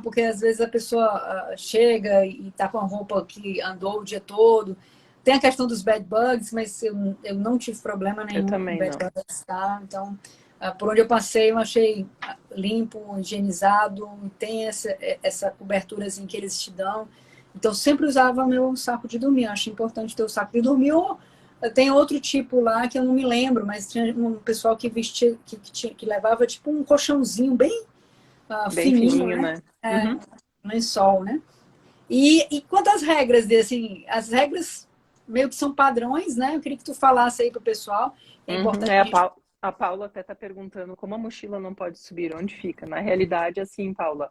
porque às vezes a pessoa chega e está com a roupa que andou o dia todo. Tem a questão dos bed bugs, mas eu não tive problema Eu nenhum com também bed não. bugs, tá? Então, por onde eu passei, eu achei limpo, higienizado, tem essa cobertura assim, que eles te dão. Então, sempre usava meu saco de dormir. Eu acho importante ter o saco de dormir. Ou tem outro tipo lá que eu não me lembro, mas tinha um pessoal que vestia, que levava tipo um colchãozinho bem Bem fininho, fininho, né? né? Uhum. Um lençol, né? E quanto às regras, assim, as regras meio que são padrões, né? Eu queria que tu falasse aí pro pessoal. É Uhum. importante a gente... A Paula até está perguntando como a mochila não pode subir, onde fica? Na realidade, assim, Paula,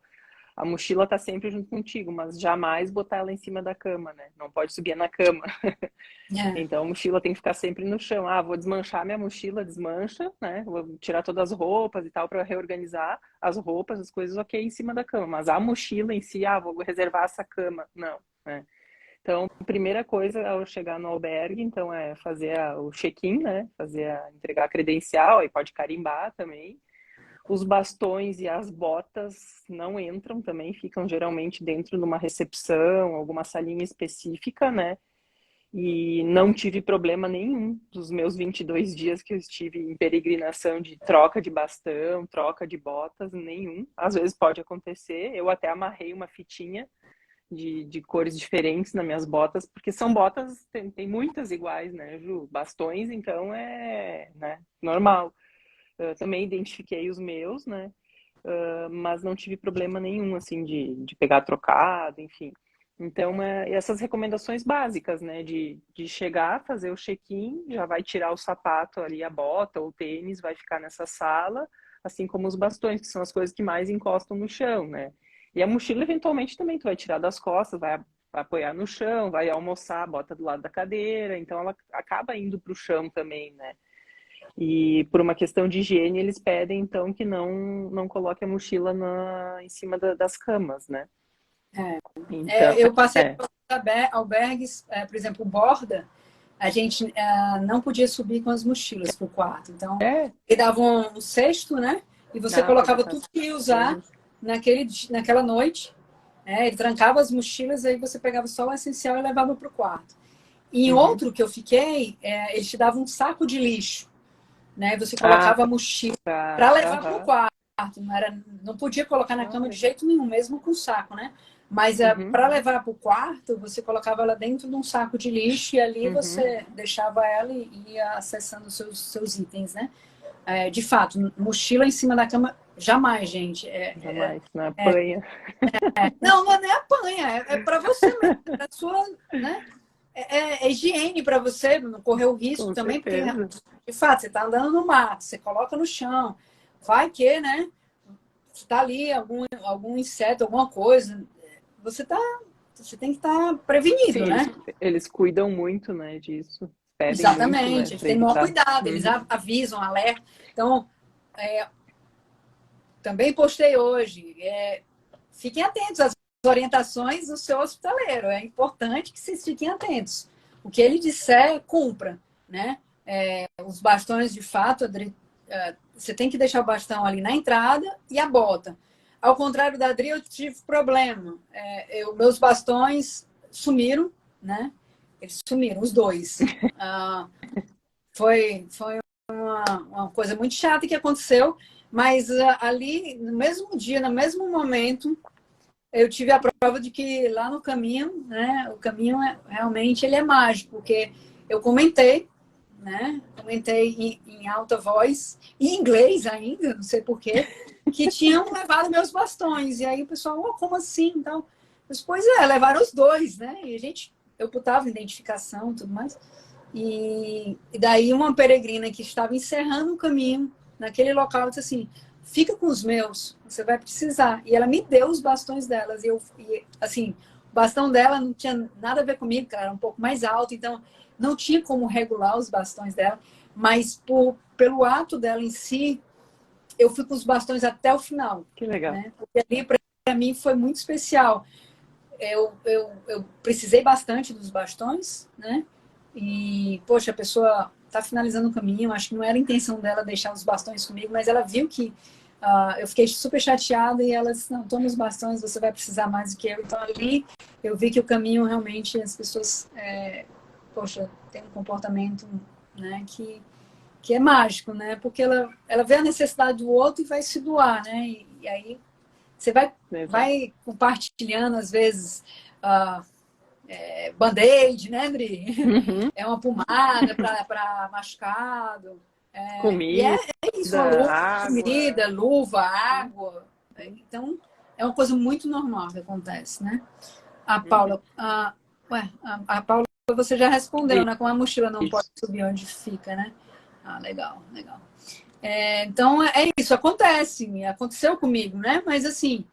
a mochila está sempre junto contigo, mas jamais botar ela em cima da cama, né? Não pode subir na cama. É, Então a mochila tem que ficar sempre no chão. Vou desmanchar minha mochila, desmancha, né? Vou tirar todas as roupas e tal para reorganizar as roupas, as coisas, ok, em cima da cama. Mas a mochila em si, vou reservar essa cama. Não, né? Então, a primeira coisa ao chegar no albergue, então, é fazer o check-in, né? Entregar a credencial, aí pode carimbar também. Os bastões e as botas não entram também, ficam geralmente dentro de uma recepção, alguma salinha específica, né? E não tive problema nenhum dos meus 22 dias que eu estive em peregrinação de troca de bastão, troca de botas, nenhum. Às vezes pode acontecer, eu até amarrei uma fitinha de cores diferentes nas minhas botas, porque são botas, tem muitas iguais, né, Ju? Bastões, então né, normal. Eu também identifiquei os meus, né, mas não tive problema nenhum, assim, de pegar trocado, enfim. Então, essas recomendações básicas, né, de chegar, fazer o check-in, já vai tirar o sapato ali, a bota ou o tênis, vai ficar nessa sala, assim como os bastões, que são as coisas que mais encostam no chão, né. E a mochila, eventualmente, também tu vai tirar das costas, vai apoiar no chão, vai almoçar, bota do lado da cadeira, então ela acaba indo para o chão também, né. E por uma questão de higiene, eles pedem, então, que não coloque a mochila em cima das camas, né? Então, eu passei é. por albergues, por exemplo, Borda, a gente não podia subir com as mochilas para o quarto. Então, É, ele dava um cesto, né? E você para colocava botar tudo as que ia usar coisas. naquela noite. Né? Ele trancava as mochilas, aí você pegava só o essencial e levava para o quarto. E em Uhum. outro que eu fiquei, eles te davam um saco de lixo. Né? Você colocava a mochila para levar para o Aham. quarto. Não podia colocar na cama de Olha. jeito nenhum, mesmo com o saco, né? Mas Uhum. para levar para o quarto, você colocava ela dentro de um saco de lixo e ali Uhum. você deixava ela e ia acessando os seus itens, né? De fato, mochila em cima da cama, jamais, gente. Jamais, na apanha. Não, não é nem apanha, é para você mesmo, para sua, né? É higiene para você, não correr o risco Com também, porque, certeza. de fato, você está andando no mato, você coloca no chão, vai que, né? Está ali algum inseto, alguma coisa, você tem que estar Sim, prevenido, eles, né? eles cuidam muito, né, disso. Pedem muito, né, Exatamente, eles para têm o maior evitar. cuidado, eles Uhum. avisam, alertam. Então, também postei hoje, fiquem atentos às orientações do seu hospitaleiro, é importante que vocês fiquem atentos. O que ele disser, cumpra, né? Os bastões, de fato, você tem que deixar o bastão ali na entrada e a bota. Ao contrário da Adri, eu tive problema. Meus bastões sumiram, né? Eles sumiram, os dois. Foi uma coisa muito chata que aconteceu, mas ali, no mesmo dia, no mesmo momento, eu tive a prova de que lá no caminho, né? O caminho realmente ele é mágico, porque eu comentei, né? Comentei em alta voz, em inglês ainda, não sei porquê, que tinham levado meus bastões. E aí o pessoal, como assim? Então, pois levaram os dois, né? E eu botava identificação e tudo mais. E daí uma peregrina que estava encerrando o caminho naquele local disse assim: fica com os meus, você vai precisar. E ela me deu os bastões delas. Assim, o bastão dela não tinha nada a ver comigo, porque ela era um pouco mais alto, então não tinha como regular os bastões dela. Mas pelo ato dela em si, eu fui com os bastões até o final. Que legal. Né? Porque ali, para mim, foi muito especial. eu precisei bastante dos bastões, né? E, poxa, a pessoa está finalizando o caminho, acho que não era a intenção dela deixar os bastões comigo, mas ela viu que eu fiquei super chateada e ela disse, não, toma os bastões, você vai precisar mais do que eu. Então, ali, eu vi que o caminho, realmente, as pessoas, poxa, tem um comportamento, né, que é mágico, né? Porque ela vê a necessidade do outro e vai se doar, né? E aí você vai compartilhando, às vezes, band-aid, né, Dri? Uhum. É uma pomada para machucado. E Comida, é isso, uma luva, água. comida, luva, água. Então, é uma coisa muito normal que acontece, né? A Uhum. Paula, a Paula, você já respondeu, Isso. né? Com a mochila não pode subir onde fica, né? Ah, legal, legal. Então, é isso, aconteceu comigo, né? Mas, assim,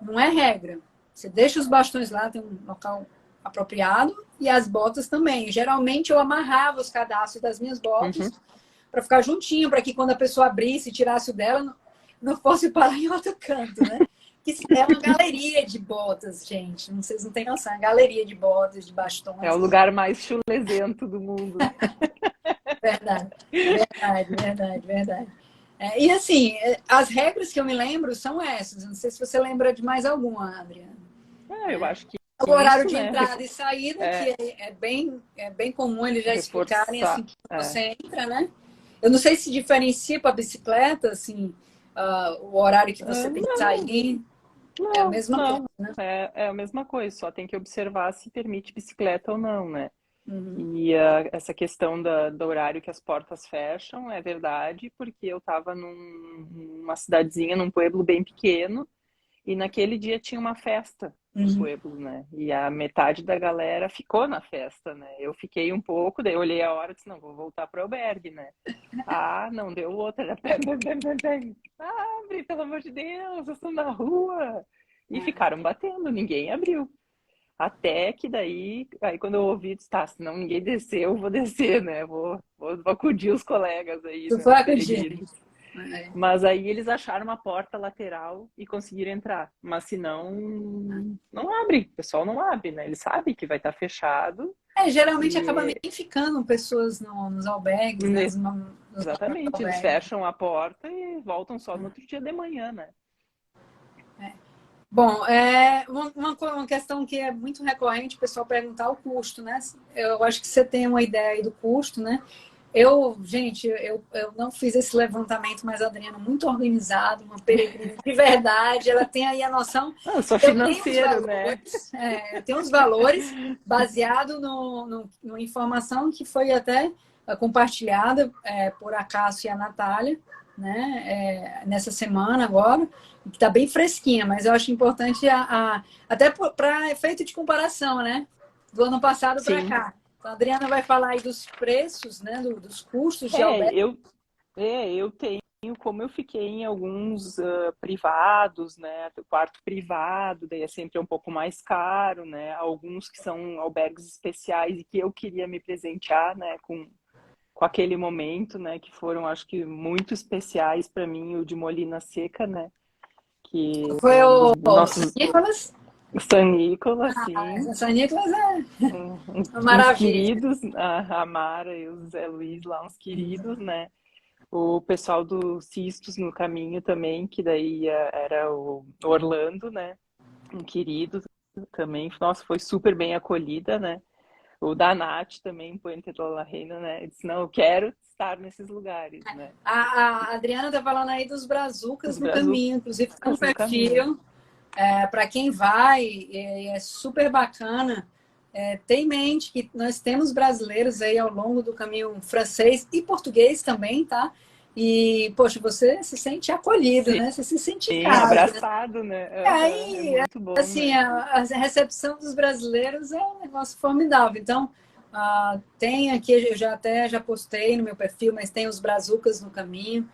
não é regra. Você deixa os bastões lá, tem um local apropriado, e as botas também. Geralmente, eu amarrava os cadastros das minhas botas para ficar juntinho, para que quando a pessoa abrisse e tirasse o dela, não fosse parar em outro canto, né? Que é uma galeria de botas, gente. Vocês não têm noção, é uma galeria de botas, de É o bastões. lugar mais chulesento do mundo. Verdade, verdade, verdade, verdade. E assim, as regras que eu me lembro são essas. Não sei se você lembra de mais alguma, Adriana. Eu acho que O horário isso, de né? entrada e saída, que é bem comum eles já explicarem assim Reforçar. que você entra, né? Eu não sei se diferencia para a bicicleta, assim, o horário que você tem que Não, sair. É a não, mesma coisa, não. né? É a mesma coisa, só tem que observar se permite bicicleta ou não, né? Uhum. E essa questão do horário que as portas fecham é verdade, porque eu estava numa cidadezinha, num pueblo bem pequeno, e naquele dia tinha uma festa no Uhum. pueblo, né? E a metade da galera ficou na festa, né? Eu fiquei um pouco, daí eu olhei a hora e disse, não, vou voltar para o albergue, né? Ah, não deu outra, era bem, bem, bem, bem, bem. Abre, pelo amor de Deus, eu estou na rua. E ficaram batendo, ninguém abriu. Até que daí, aí quando eu ouvi, disse, tá, se não ninguém desceu, eu vou descer, né? Vou acudir os colegas aí, Tu né, foi os acredito. peregrinos. Mas aí eles acharam uma porta lateral e conseguiram entrar. Mas se não, não abre. O pessoal não abre, né? Eles sabem que vai estar fechado. Geralmente acaba E nem ficando pessoas nos albergues, né? Nos exatamente, eles albergues. fecham a porta e voltam só no outro dia de manhã, né? Bom, uma questão que é muito recorrente, o pessoal perguntar o custo, né? Eu acho que você tem uma ideia aí do custo, né? Gente, eu não fiz esse levantamento, mas a Adriana, muito organizada, uma peregrina de verdade, ela tem aí a noção. Não, só Eu tenho os financeiro, né? valores, eu tenho os valores baseado numa informação que foi até compartilhada por a Cássio e a Natália, né? Nessa semana agora, que está bem fresquinha, mas eu acho importante até para efeito de comparação, né? Do ano passado para Sim. cá. Então, a Adriana vai falar aí dos preços, né? Dos custos de É, albergue. eu tenho, como eu fiquei em alguns privados, né? Quarto privado, daí é sempre um pouco mais caro, né? Alguns que são albergues especiais e que eu queria me presentear, né? Com aquele momento, né? Que foram, acho que, muito especiais para mim, o de Molina Seca, né? Que Foi um o dos nossos Nicolas. San Nicolas, sim. Essa Nicolas é uma Uns maravilha. queridos, a Mara e o Zé Luiz lá, uns queridos, né? O pessoal do Cistos no caminho também, que daí era o Orlando, né? Um querido também. Nossa, foi super bem acolhida, né? O da Nath também, Puente de la Reina, né? Eu disse, não, eu quero estar nesses lugares, né? A Adriana está falando aí dos Os brazucas no caminho, inclusive tem um brazucas no caminho. perfil para quem vai, é super bacana. Tem em mente que nós temos brasileiros aí ao longo do caminho francês e português também, tá? E, poxa, você se sente acolhido, né? Você se sente em Sim, casa. abraçado, né? Aham, é Aí, muito bom, assim, né? a recepção dos brasileiros é um negócio formidável. Então, tem aqui, eu já postei no meu perfil, mas tem os brazucas no caminho.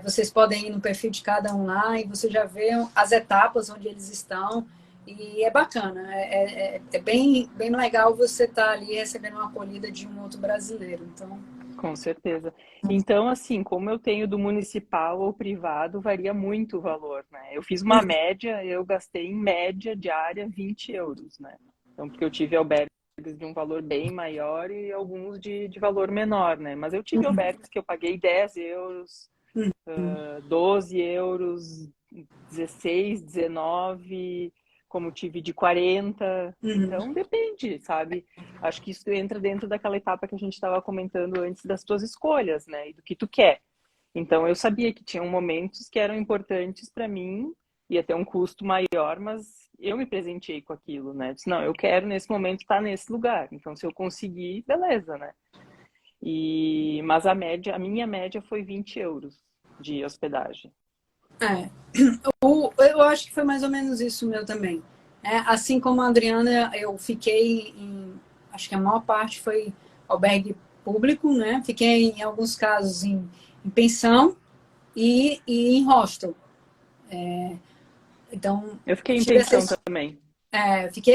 Vocês podem ir no perfil de cada um lá e você já vê as etapas onde eles estão. E é bacana, é bem, bem legal você estar ali recebendo uma acolhida de um outro brasileiro. Então, Com certeza. Então, assim, como eu tenho do municipal ou privado, varia muito o valor, né? Eu fiz uma média, eu gastei em média diária 20 euros, né? Então, porque eu tive albergues de um valor bem maior e alguns de valor menor, né? Mas eu tive albergues que eu paguei 10 euros, 12 euros, 16, 19, como tive de 40. Uhum. Então, depende, sabe? Acho que isso entra dentro daquela etapa que a gente estava comentando antes das tuas escolhas, né? E do que tu quer. Então, eu sabia que tinham momentos que eram importantes para mim, ia ter um custo maior, mas eu me presenteei com aquilo, né? Disse, não, eu quero nesse momento estar nesse lugar. Então, se eu conseguir, beleza, né? Mas a minha média foi 20 euros de hospedagem. É. Eu acho que foi mais ou menos isso meu também. Assim como a Adriana, eu fiquei acho que a maior parte foi albergue público, né? Fiquei em alguns casos em pensão e em hostel. Então, Eu fiquei em tive essa, pensão também.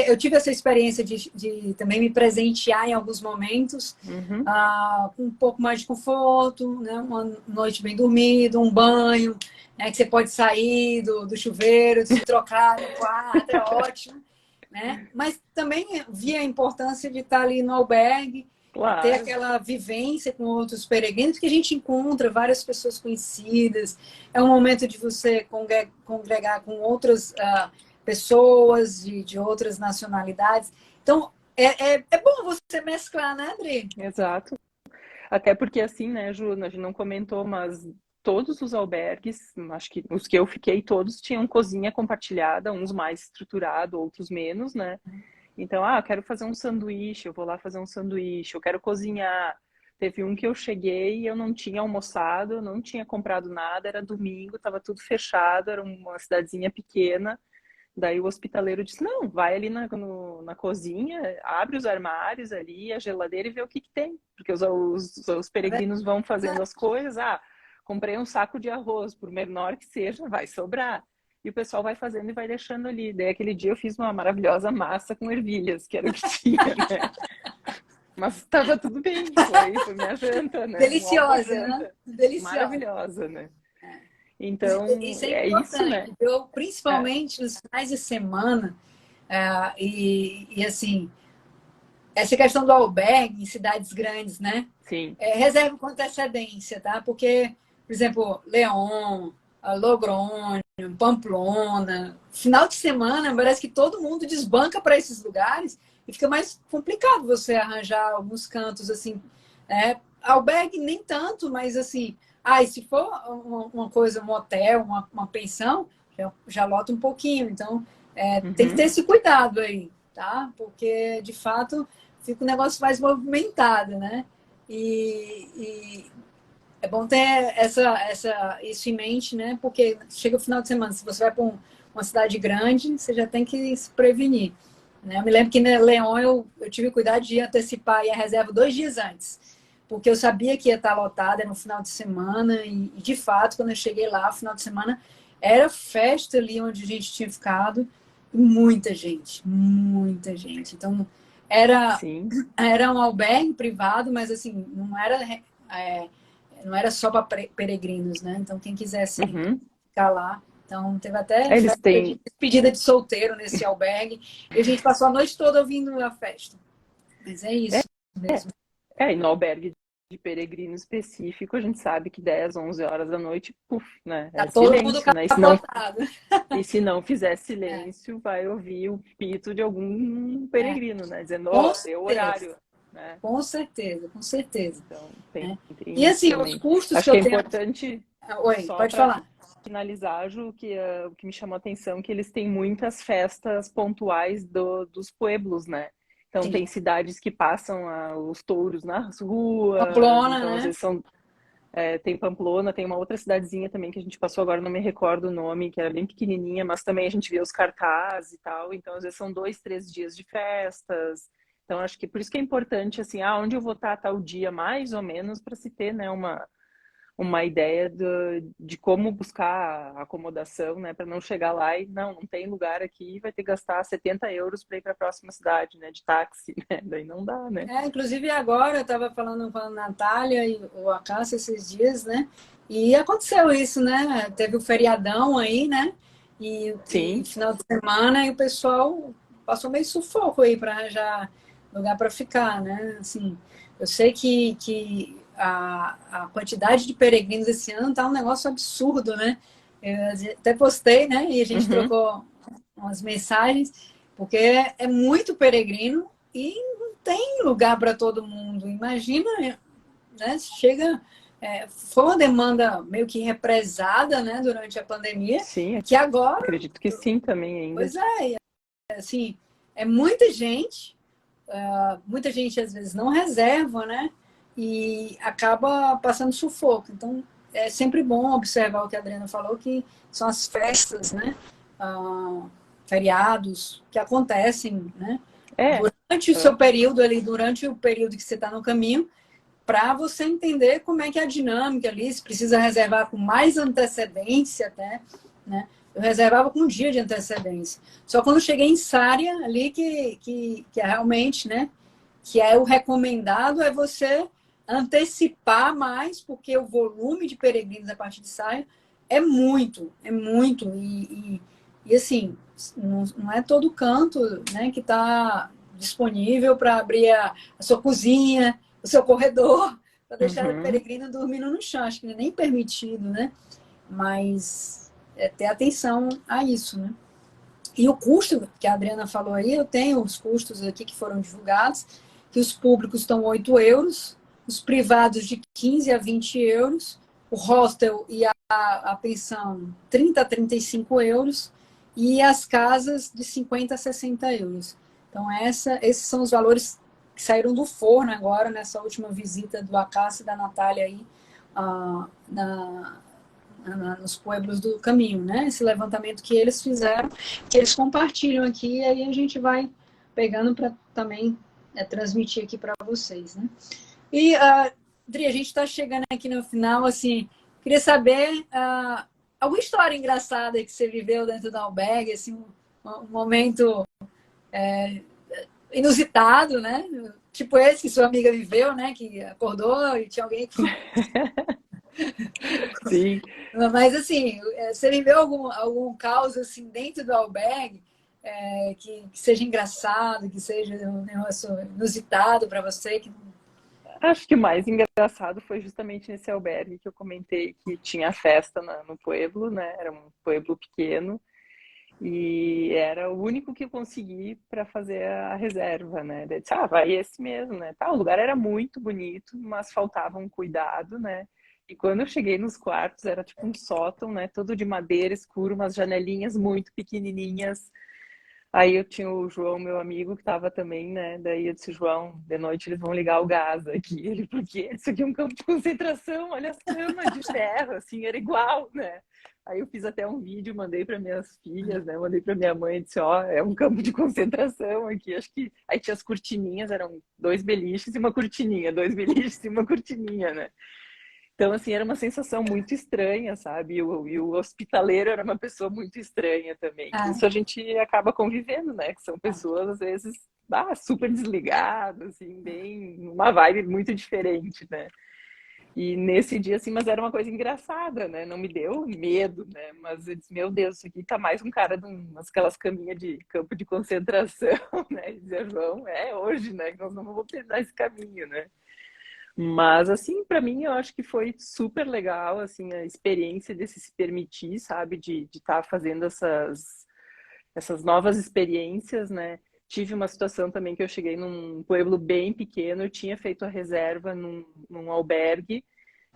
eu tive essa experiência de também me presentear em alguns momentos, Uhum. com um pouco mais de conforto, né? Uma noite bem dormida, um banho, né? Que você pode sair do chuveiro, se trocar no quarto, é ótimo. Né? Mas também vi a importância de estar ali no albergue, ter Claro. aquela vivência com outros peregrinos, que a gente encontra várias pessoas conhecidas. É um momento de você congregar com outras pessoas de outras nacionalidades. Então, é bom você mesclar, né, Adri? Exato. Até porque assim, né, Ju, a gente não comentou, mas todos os albergues, acho que os que eu fiquei, todos tinham cozinha compartilhada, uns mais estruturado, outros menos, né? Então, eu quero fazer um sanduíche, eu vou lá fazer um sanduíche, eu quero cozinhar. Teve um que eu cheguei e eu não tinha almoçado, eu não tinha comprado nada, era domingo, estava tudo fechado, era uma cidadezinha pequena. Daí o hospitaleiro disse: Não, vai ali na cozinha, abre os armários ali, a geladeira e vê o que, que tem. Porque os peregrinos vão fazendo as coisas. Comprei um saco de arroz, por menor que seja, vai sobrar. E o pessoal vai fazendo e vai deixando ali. Daí aquele dia eu fiz uma maravilhosa massa com ervilhas, que era o que tinha, né? Mas estava tudo bem, foi minha janta, né? Um Deliciosa, né? almojanta Deliciosa. maravilhosa, né? Então, Isso é é isso, importante, né? viu? É, Principalmente nos finais de semana. E assim, essa questão do albergue em cidades grandes, né? sim. Reserve com antecedência, tá? Porque, por exemplo, León, Logrônio, Pamplona, final de semana, parece que todo mundo desbanca para esses lugares e fica mais complicado você arranjar alguns cantos assim. Albergue nem tanto, mas assim, e se for uma coisa, um hotel, uma pensão, já lota um pouquinho. Então, tem que ter Uhum. esse cuidado aí, tá? Porque, de fato, fica um negócio mais movimentado, né? E é bom ter isso em mente, né? Porque chega o final de semana, se você vai para uma cidade grande, você já tem que se prevenir. Né? Eu me lembro que em Leão eu tive cuidado de antecipar a reserva 2 dias antes, porque eu sabia que ia estar lotada no final de semana, e de fato, quando eu cheguei lá, final de semana, era festa ali onde a gente tinha ficado, e muita gente, muita gente. Então, era, Sim. era um albergue privado, mas assim, é, não era só para peregrinos, né? Então, quem quisesse Uhum. ficar lá. Então, teve até Eles festa têm. de despedida de solteiro nesse albergue. E a gente passou a noite toda ouvindo a festa. Mas é É, isso mesmo. e no albergue de peregrino específico, a gente sabe que 10, 11 horas da noite, puf, né? Tá É todo mundo silêncio, né? capotado. E se não fizer É, silêncio, vai ouvir o pito de algum é. peregrino, né? Dizendo, Com deu certeza. horário, né? Com certeza, com certeza. Então, tem, Né? tem E isso assim, os também. custos que Acho que eu é tenho. importante, Oi, só pode para falar. finalizar, Ju, que o que me chamou a atenção é que eles têm muitas festas pontuais dos pueblos, né? Então, Sim. tem cidades que passam os touros nas ruas, Pamplona, então, às né? vezes, tem Pamplona, tem uma outra cidadezinha também que a gente passou agora, não me recordo o nome, que era bem pequenininha, mas também a gente vê os cartazes e tal, então, às vezes, são 2, 3 dias de festas. Então, acho que por isso que é importante, assim, onde eu vou estar tal dia, mais ou menos, para se ter, né, uma ideia de como buscar a acomodação, né, para não chegar lá e não tem lugar aqui, vai ter que gastar 70 euros para ir para a próxima cidade, né, de táxi, né? Daí não dá, né? Inclusive agora eu estava falando com a Natália e o Acácio esses dias, né? E aconteceu isso, né? Teve o feriadão aí, né? E Sim. final de semana e o pessoal passou meio sufoco aí para arranjar lugar para ficar, né? Assim, eu sei que a quantidade de peregrinos esse ano tá um negócio absurdo, né? Eu até postei, né? E a gente Uhum. trocou umas mensagens, porque é muito peregrino e não tem lugar para todo mundo. Imagina, né? Chega. Foi uma demanda meio que represada, né, durante a pandemia, Sim, que agora, acredito que sim também ainda. pois assim, é muita gente às vezes não reserva, né, e acaba passando sufoco. Então, é sempre bom observar o que a Adriana falou, que são as festas, né, ah, feriados que acontecem, né, É, durante o seu período ali, durante o período que você está no caminho, para você entender como é que é a dinâmica ali, se precisa reservar com mais antecedência até, né? Eu reservava com um dia de antecedência. Só quando cheguei em Sária, ali que é realmente, né? Que é o recomendado é você antecipar mais, porque o volume de peregrinos a partir de Sária é muito, é muito. E assim, não é todo canto, né, que está disponível para abrir a sua cozinha, o seu corredor, para deixar o uhum. peregrino dormindo no chão. Acho que não é nem permitido, né? Mas ter atenção a isso, né? E o custo que a Adriana falou aí, eu tenho os custos aqui que foram divulgados, que os públicos estão 8 euros, os privados de 15 a 20 euros, o hostel e a pensão 30 a 35 euros, e as casas de 50 a 60 euros. Então, esses são os valores que saíram do forno agora, nessa última visita do Acácio e da Natália aí, na, nos pueblos do caminho, né? Esse levantamento que eles fizeram, que eles compartilham aqui, e aí a gente vai pegando para também transmitir aqui para vocês, né? E, Dri, a gente está chegando aqui no final, assim, queria saber alguma história engraçada que você viveu dentro da albergue, assim, um momento inusitado, né? Tipo esse que sua amiga viveu, né? Que acordou e tinha alguém que Sim. Mas, assim, você viveu algum caos assim, dentro do albergue que seja engraçado, que seja um negócio inusitado para você? Acho que o mais engraçado foi justamente nesse albergue que eu comentei que tinha festa no pueblo, né? Era um pueblo pequeno e era o único que eu consegui para fazer a reserva, né? Daí eu disse, vai esse mesmo, né? Tá, o lugar era muito bonito, mas faltava um cuidado, né? E quando eu cheguei nos quartos, era tipo um sótão, né? Todo de madeira escuro, umas janelinhas muito pequenininhas. Aí eu tinha o João, meu amigo, que estava também, né? Daí eu disse, João, de noite eles vão ligar o gás aqui. Ele, por quê? Isso aqui é um campo de concentração, olha as camas de ferro, assim, era igual, né? Aí eu fiz até um vídeo, mandei para minhas filhas, né? Mandei para minha mãe, disse, é um campo de concentração aqui. Acho que aí tinha as cortininhas, eram dois beliches e uma cortininha, dois beliches e uma cortininha, né? Então, assim, era uma sensação muito estranha, sabe? E o hospitaleiro era uma pessoa muito estranha também. Ah, Isso a gente acaba convivendo, né? Que são pessoas, às vezes, super desligadas, assim, bem... Uma vibe muito diferente, né? E nesse dia, assim, mas era uma coisa engraçada, né? Não me deu medo, né? Mas eu disse, meu Deus, isso aqui tá mais um cara de aquelas caminhas de campo de concentração, né? E dizer, João, é hoje, né? Que nós não vamos terminar esse caminho, né? Mas, assim, para mim, eu acho que foi super legal, assim, a experiência de se permitir, sabe, de estar fazendo essas novas experiências, né? Tive uma situação também que eu cheguei num pueblo bem pequeno, eu tinha feito a reserva num albergue,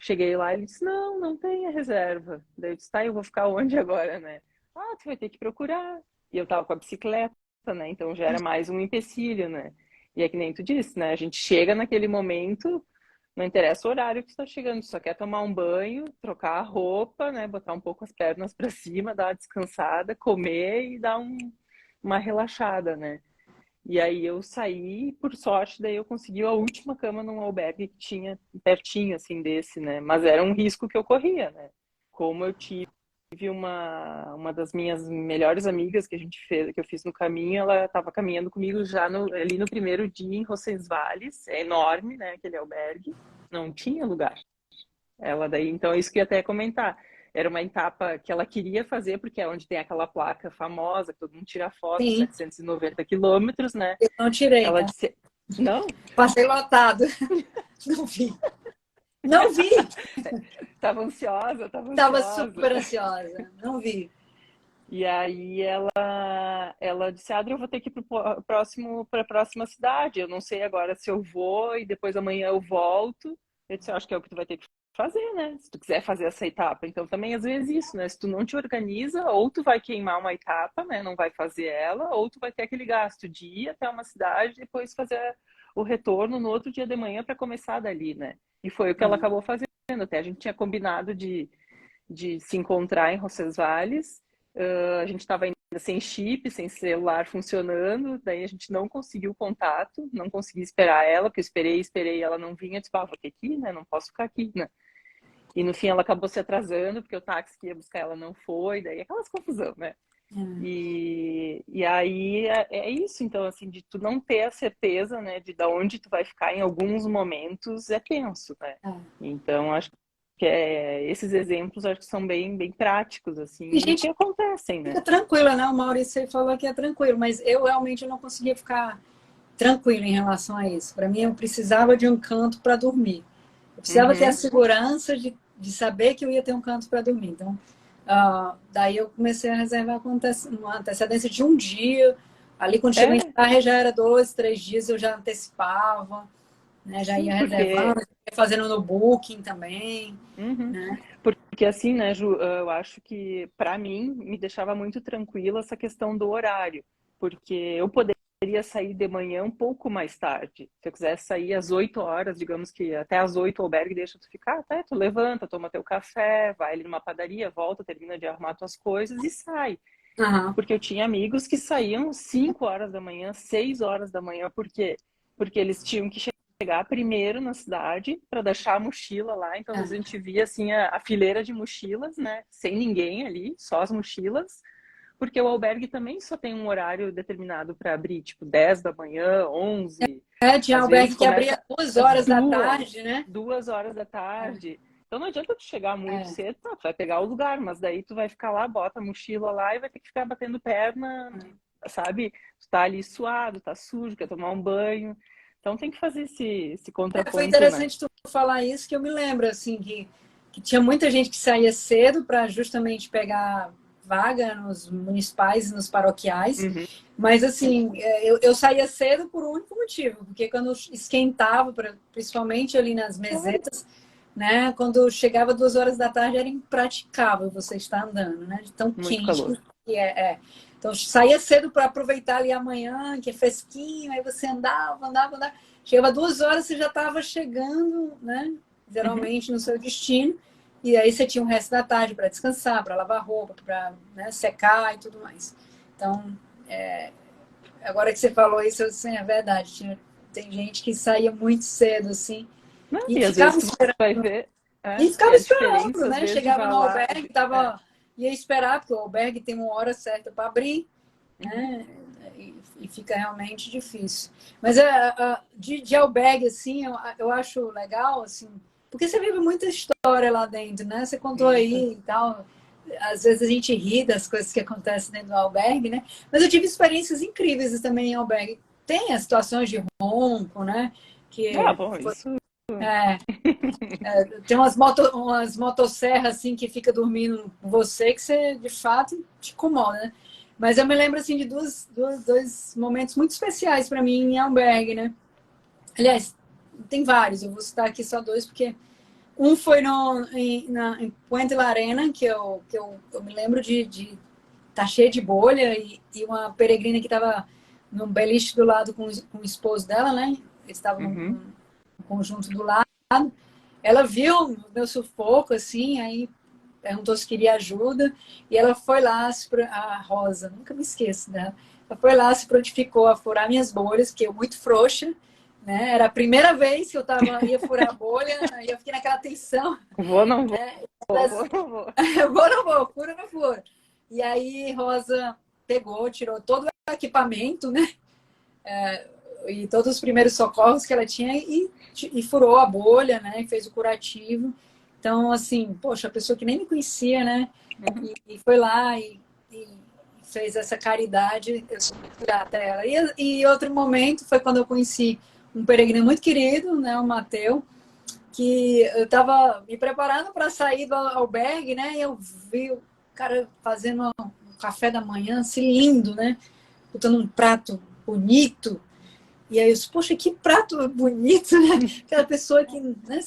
cheguei lá e ele disse, não tem a reserva. Daí eu disse, tá, eu vou ficar onde agora, né? Ah, tu vai ter que procurar. E eu tava com a bicicleta, né? Então já era mais um empecilho, né? E é que nem tu disse, né? A gente chega naquele momento, não interessa o horário que tu tá chegando, tu só quer tomar um banho, trocar a roupa, né? Botar um pouco as pernas para cima, dar uma descansada, comer e dar uma relaxada, né? E aí eu saí, por sorte, daí eu consegui a última cama num albergue que tinha pertinho, assim, desse, né? Mas era um risco que eu corria, né? Como eu tive uma das minhas melhores amigas que a gente fez, que eu fiz no caminho, ela estava caminhando comigo já ali no primeiro dia em Roncesvalles, é enorme, né, aquele albergue, não tinha lugar. Ela daí, então é isso que eu ia até comentar. Era uma etapa que ela queria fazer, porque é onde tem aquela placa famosa, que todo mundo tira foto, Sim, 790 quilômetros, né? eu não tirei, Ela tá? disse, não, Passei lotado. Não vi. Não vi. estava ansiosa, estava Tava ansiosa. super ansiosa. Não vi. E aí ela disse, Adri, eu vou ter que ir para a próxima cidade. Eu não sei agora se eu vou e depois amanhã eu volto. Eu disse, eu acho que é o que tu vai ter que fazer, né? Se tu quiser fazer essa etapa. Então também às vezes isso, né? Se tu não te organiza, ou tu vai queimar uma etapa, né? Não vai fazer ela, ou tu vai ter aquele gasto de ir até uma cidade e depois fazer o retorno no outro dia de manhã para começar dali, né? E foi o que ela acabou fazendo. Até a gente tinha combinado de se encontrar em Roncesvalles. A gente estava ainda sem chip, sem celular funcionando, daí a gente não conseguiu contato, não consegui esperar ela, porque eu esperei, ela não vinha, eu disse, vou ter que ir, né? Não posso ficar aqui, né? E no fim ela acabou se atrasando, porque o táxi que ia buscar ela não foi, daí aquelas confusão, né? E aí é isso, então, assim, de tu não ter a certeza, né, de onde tu vai ficar em alguns momentos é tenso, né? Então, acho que esses exemplos acho que são bem práticos, E, assim, e que gente, acontecem, fica né? tranquila, né? O Maurício falou que é tranquilo, mas eu realmente não conseguia ficar tranquilo em relação a isso. Para mim, eu precisava de um canto para dormir. Eu precisava ter a Uhum. segurança de saber que eu ia ter um canto para dormir. Então, daí eu comecei a reservar com uma antecedência de um dia. Ali, quando chegou em É, Sarre, já era 2, 3 dias, eu já antecipava, né? Já sim, ia reservando, porque ia fazendo no Booking também, uhum. né? Porque assim, né, Ju, eu acho que para mim me deixava muito tranquila essa questão do horário, porque eu poderia sair de manhã um pouco mais tarde. Se eu quisesse sair às 8 horas, digamos que até às 8 o albergue deixa tu ficar, até tu levanta, toma teu café, vai ali numa padaria, volta, termina de arrumar tuas coisas e sai. Uhum. Porque eu tinha amigos que saíam 5 horas da manhã, 6 horas da manhã, por quê? Porque eles tinham que chegar primeiro na cidade para deixar a mochila lá. Então, às vezes a gente via assim a fileira de mochilas, né? Sem ninguém ali, só as mochilas. Porque o albergue também só tem um horário determinado para abrir, tipo 10 da manhã, 11. Tinha Às vezes albergue que começa abria duas às horas da tarde, né? 2 horas da tarde. Então não adianta tu chegar muito É. cedo, tá, tu vai pegar o lugar, mas daí tu vai ficar lá, bota a mochila lá e vai ter que ficar batendo perna, sabe? Tu tá ali suado, tá sujo, quer tomar um banho. Então tem que fazer esse Foi contraponto, né? interessante tu falar isso, que eu me lembro, assim, que tinha muita gente que saía cedo para justamente pegar vaga nos municipais e nos paroquiais, Uhum. mas, assim, eu saía cedo por um único motivo, porque quando esquentava, principalmente ali nas Claro, mesetas, né, quando chegava 2 horas da tarde era impraticável você estar andando, né, de tão muito quente calor. que é. Então, saía cedo para aproveitar ali a manhã, que é fresquinho, aí você andava. Chegava 2 horas, você já estava chegando, né? Uhum. Geralmente no seu destino. E aí você tinha o resto da tarde para descansar, para lavar roupa, para, né, secar e tudo mais. Então, agora que você falou isso, assim, é verdade. Tem gente que saía muito cedo, assim, Não, e e às ficava vezes tu esperando. vai ver, E e ficava a esperando, diferença, às né? vezes, de Chegava vai no lá. albergue, É. ia esperar, porque o albergue tem uma hora certa para abrir, Uhum. né? E fica realmente difícil. Mas de albergue, assim, eu acho legal, assim, porque você vive muita história lá dentro, né? Você contou Muita. aí e tal. Às vezes a gente ri das coisas que acontecem dentro do albergue, né? Mas eu tive experiências incríveis também em albergue. Tem as situações de ronco, né? Ah, Que bom, isso. é, tem umas motosserras assim que fica dormindo com você que você de fato te incomoda, né? Mas eu me lembro assim de dois momentos muito especiais para mim em albergue, né? Aliás, tem vários, eu vou citar aqui só dois, porque um foi em Puente La Arena, que eu me lembro de tá cheio de bolha, e uma peregrina que estava num beliche do lado com o esposo dela, né? Eles estavam Uhum. num conjunto do lado. Ela viu o meu sufoco, assim, aí perguntou se queria ajuda, e ela foi lá, a Rosa, nunca me esqueço dela. ela foi lá, se prontificou a furar minhas bolhas, porque eu muito frouxa, né? Era a primeira vez que ia furar a bolha, e eu fiquei naquela tensão. Vou, não vou, Né? vou, não vou. Eu vou, não vou, fura, não fura. E aí, Rosa pegou, tirou todo o equipamento, né? E todos os primeiros socorros que ela tinha e furou a bolha, né? E fez o curativo. Então, assim, poxa, a pessoa que nem me conhecia, né? E foi lá e fez essa caridade. Eu sou muito grata a ela. E outro momento foi quando eu conheci um peregrino muito querido, né? O Mateu, que eu estava me preparando para sair do albergue, né? E eu vi o cara fazendo um café da manhã, assim, lindo, né? Botando um prato bonito. E aí eu disse, poxa, que prato bonito, né? Aquela pessoa que, né,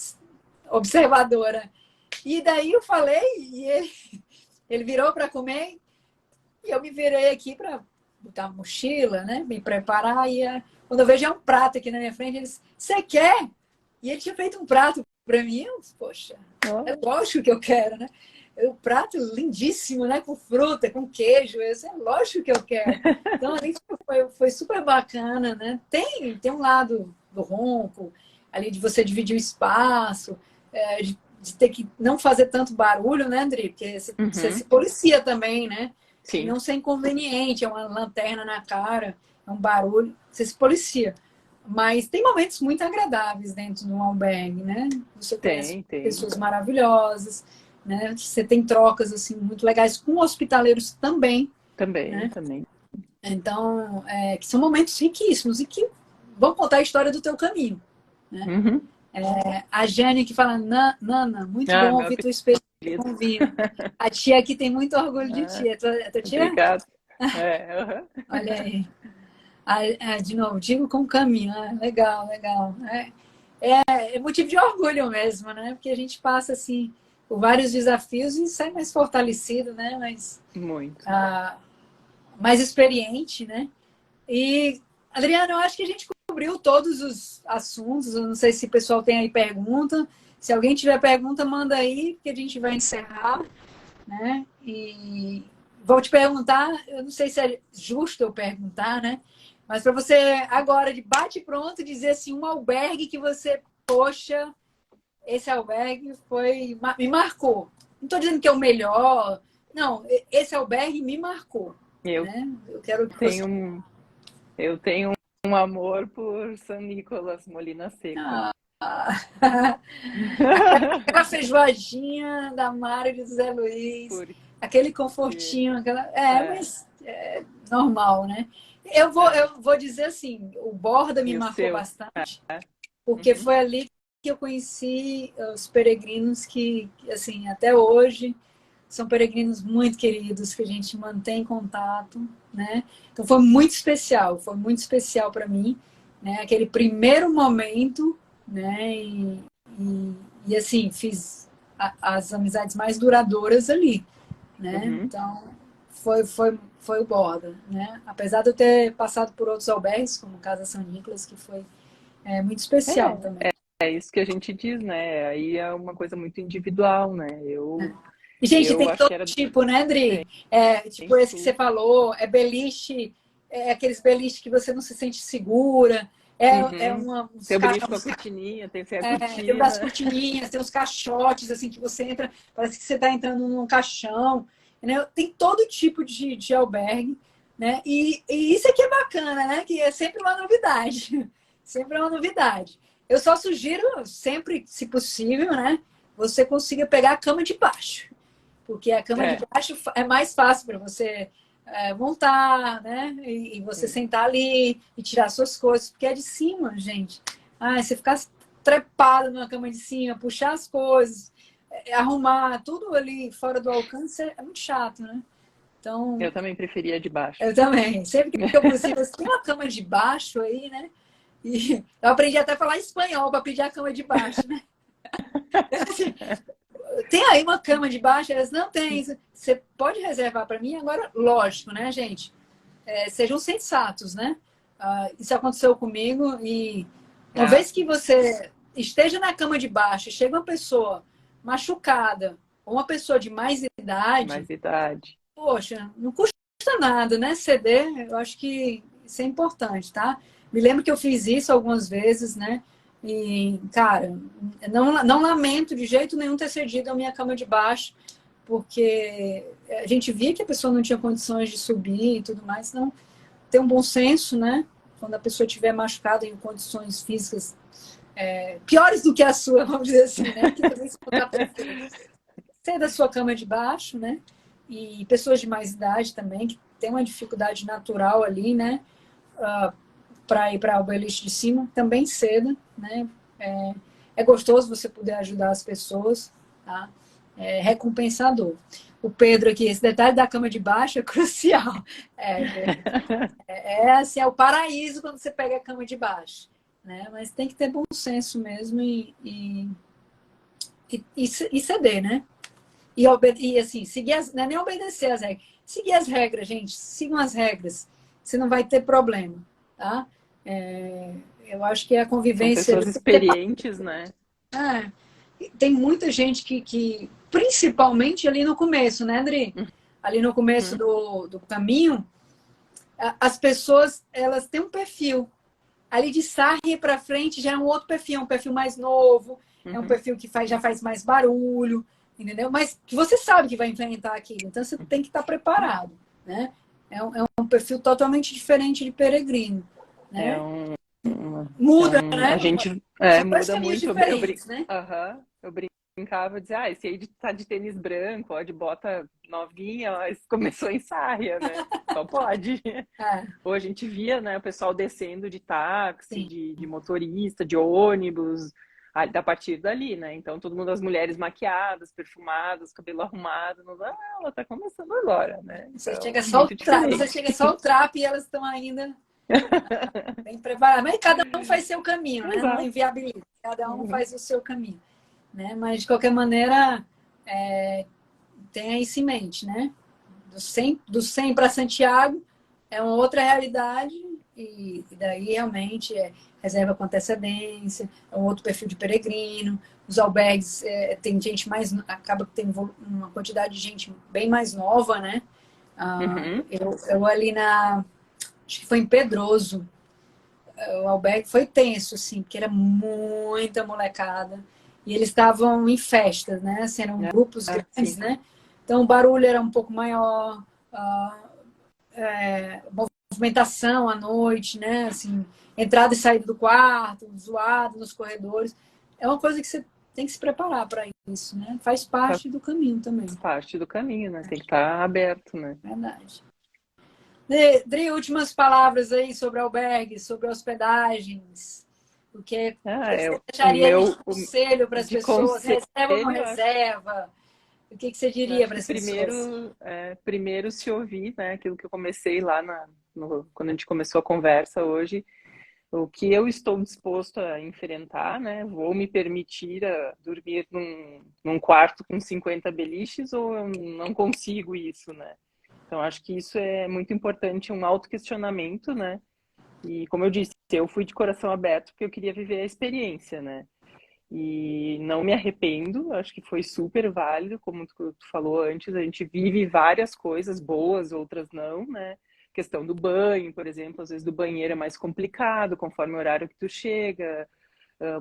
observadora. E daí eu falei, e ele virou para comer, e eu me virei aqui para botar a mochila, né? Me preparar. E quando eu vejo é um prato aqui na minha frente, ele disse, você quer? E ele tinha feito um prato para mim, eu disse, poxa, é lógico que eu quero, né? O prato lindíssimo, né? Com fruta, com queijo, é lógico que eu quero. Então, ali foi super bacana, né? Tem um lado do ronco, ali de você dividir o espaço, de ter que não fazer tanto barulho, né, André? Porque você se policia também, né? Sim. E não ser inconveniente, é uma lanterna na cara, é um barulho, você se policia. Mas tem momentos muito agradáveis dentro de um albergue, né? Você conhece pessoas maravilhosas, né? Você tem trocas assim muito legais com hospitaleiros também. Também. Então, que são momentos riquíssimos e que vão contar a história do teu caminho, né? A Jane que fala, Nana, muito bom ouvir tua experiência com o vinho. A tia aqui tem muito orgulho de ti. É tua tia? Obrigada. Olha aí. De novo, digo com o caminho. Legal. É motivo de orgulho mesmo, né? Porque a gente passa assim por vários desafios e sai mais fortalecido, né? Muito. Mais experiente, né? E, Adriana, eu acho que a gente cobriu todos os assuntos. Eu não sei se o pessoal tem aí pergunta. Se alguém tiver pergunta, manda aí, que a gente vai encerrar, né? E vou te perguntar, eu não sei se é justo eu perguntar, né? Mas para você agora, de bate-pronto, dizer assim, um albergue que você, poxa, esse albergue me marcou. Não estou dizendo que é o melhor, não, esse albergue me marcou. Né? Eu quero que eu tenho um amor por San Nicolás Molina Seca. Aquela feijoadinha da Mara e do Zé Luiz, aquele confortinho, mas é normal, né? Eu vou dizer assim, o Borda me marcou bastante, porque foi ali que eu conheci os peregrinos que, assim, até hoje são peregrinos muito queridos, que a gente mantém contato, né? Então foi muito especial para mim, né? Aquele primeiro momento, né? E assim, fiz as amizades mais duradouras ali, né? Então foi o Borda, né? Apesar de eu ter passado por outros albergues, como Casa São Nicolas, que foi muito especial também. É isso que a gente diz, né? Aí é uma coisa muito individual, né? E, gente, tem todo tipo, né, André? Tipo esse que você falou, é beliche, aqueles beliches que você não se sente segura. Tem o beliche com a cortininha, tem a cortina. Tem das cortininhas, tem os caixotes, assim, que você entra, parece que você está entrando num caixão. Né? Tem todo tipo de albergue, né? E isso aqui é bacana, né? Que é sempre uma novidade. Sempre é uma novidade. Eu só sugiro, sempre, se possível, né? Você consiga pegar a cama de baixo. Porque a cama de baixo é mais fácil para você montar, né? E você sentar ali e tirar suas coisas. Porque é de cima, gente. Você ficar trepado numa cama de cima, puxar as coisas, arrumar tudo ali fora do alcance é muito chato, né? Então, eu também preferia de baixo. Eu também. Sempre que eu consigo, tem uma cama de baixo aí, né? E eu aprendi até a falar espanhol para pedir a cama de baixo, né? Tem aí uma cama de baixo? Elas não tem. Você pode reservar para mim? Agora, lógico, né, gente? Sejam sensatos, né? Isso aconteceu comigo e uma vez que você esteja na cama de baixo, chega uma pessoa machucada ou uma pessoa de mais idade, poxa, não custa custa nada, né? Ceder, eu acho que isso é importante, tá? Me lembro que eu fiz isso algumas vezes, né? E, cara, não lamento de jeito nenhum ter cedido a minha cama de baixo, porque a gente via que a pessoa não tinha condições de subir e tudo mais, então ter um bom senso, né? Quando a pessoa estiver machucada em condições físicas piores do que a sua, vamos dizer assim, né? Que também se botar perfeito. Ser da sua cama de baixo, né? E pessoas de mais idade também, que tem uma dificuldade natural ali, né? Para ir para o beliche de cima, também ceda, né? É gostoso você poder ajudar as pessoas, tá? É recompensador. O Pedro aqui, esse detalhe da cama de baixo é crucial. Assim, é o paraíso quando você pega a cama de baixo, né? Mas tem que ter bom senso mesmo e ceder, né? E assim, seguir não é nem obedecer as regras. Seguir as regras, gente. Sigam as regras. Você não vai ter problema, tá? Eu acho que a São convivência... pessoas experientes, né? Tem muita gente que, principalmente ali no começo, né, André? Ali no começo do caminho, as pessoas, elas têm um perfil. Ali de Sarri para frente já é um outro perfil, é um perfil mais novo, é um perfil que já faz mais barulho, entendeu? Mas que você sabe que vai enfrentar aquilo, então você tem que estar preparado, né? É um perfil totalmente diferente de peregrino, É né? um, Muda, né? a gente São dois muda caminhos muito. diferentes, né? Eu brincava, dizia, esse aí tá de tênis branco, ó, de bota novinha, mas começou em Sarria, né? Só pode. É, Ou a gente via, né, o pessoal descendo de táxi, sim. de motorista, de ônibus, a partir dali, né? Então, todo mundo, as mulheres maquiadas, perfumadas, cabelo arrumado, ela tá começando agora, né? Então, muito Você diferente. chega só o trap e elas estão ainda bem preparadas. Mas cada um faz seu caminho, né? Não Exato. inviabiliza. Cada um faz o seu caminho, né? Mas de qualquer maneira, tenha isso em mente, né? Do 100 para Santiago é uma outra realidade e daí realmente reserva com antecedência, é um outro perfil de peregrino. Os albergues tem gente mais, acaba que tem uma quantidade de gente bem mais nova, né? Uhum. Eu ali acho que foi em Pedroso, o albergue foi tenso, assim, porque era muita molecada. E eles estavam em festas, né? Assim, eram grupos grandes, Sim. né? Então o barulho era um pouco maior, a movimentação à noite, né? Assim, entrada e saída do quarto, zoado nos corredores. É uma coisa que você tem que se preparar para isso, né? Faz parte do caminho também. Faz parte do caminho, né? Tem que estar aberto, né? Verdade. Dri, últimas palavras aí sobre albergues, sobre hospedagens. O que você O deixaria aí de meu conselho para as de pessoas? conselho, Reserva ou não eu acho, reserva? O que você eu diria acho para que as pessoas? primeiro se ouvir, né? Aquilo que eu comecei lá quando a gente começou a conversa hoje, o que eu estou disposto a enfrentar, né? Vou me permitir dormir num quarto com 50 beliches ou eu não consigo isso, né? Então, acho que isso é muito importante, um autoquestionamento, né? E, como eu disse, eu fui de coração aberto porque eu queria viver a experiência, né? E não me arrependo, acho que foi super válido, como tu falou antes, a gente vive várias coisas boas, outras não, né? Questão do banho, por exemplo, às vezes do banheiro é mais complicado, conforme o horário que tu chega,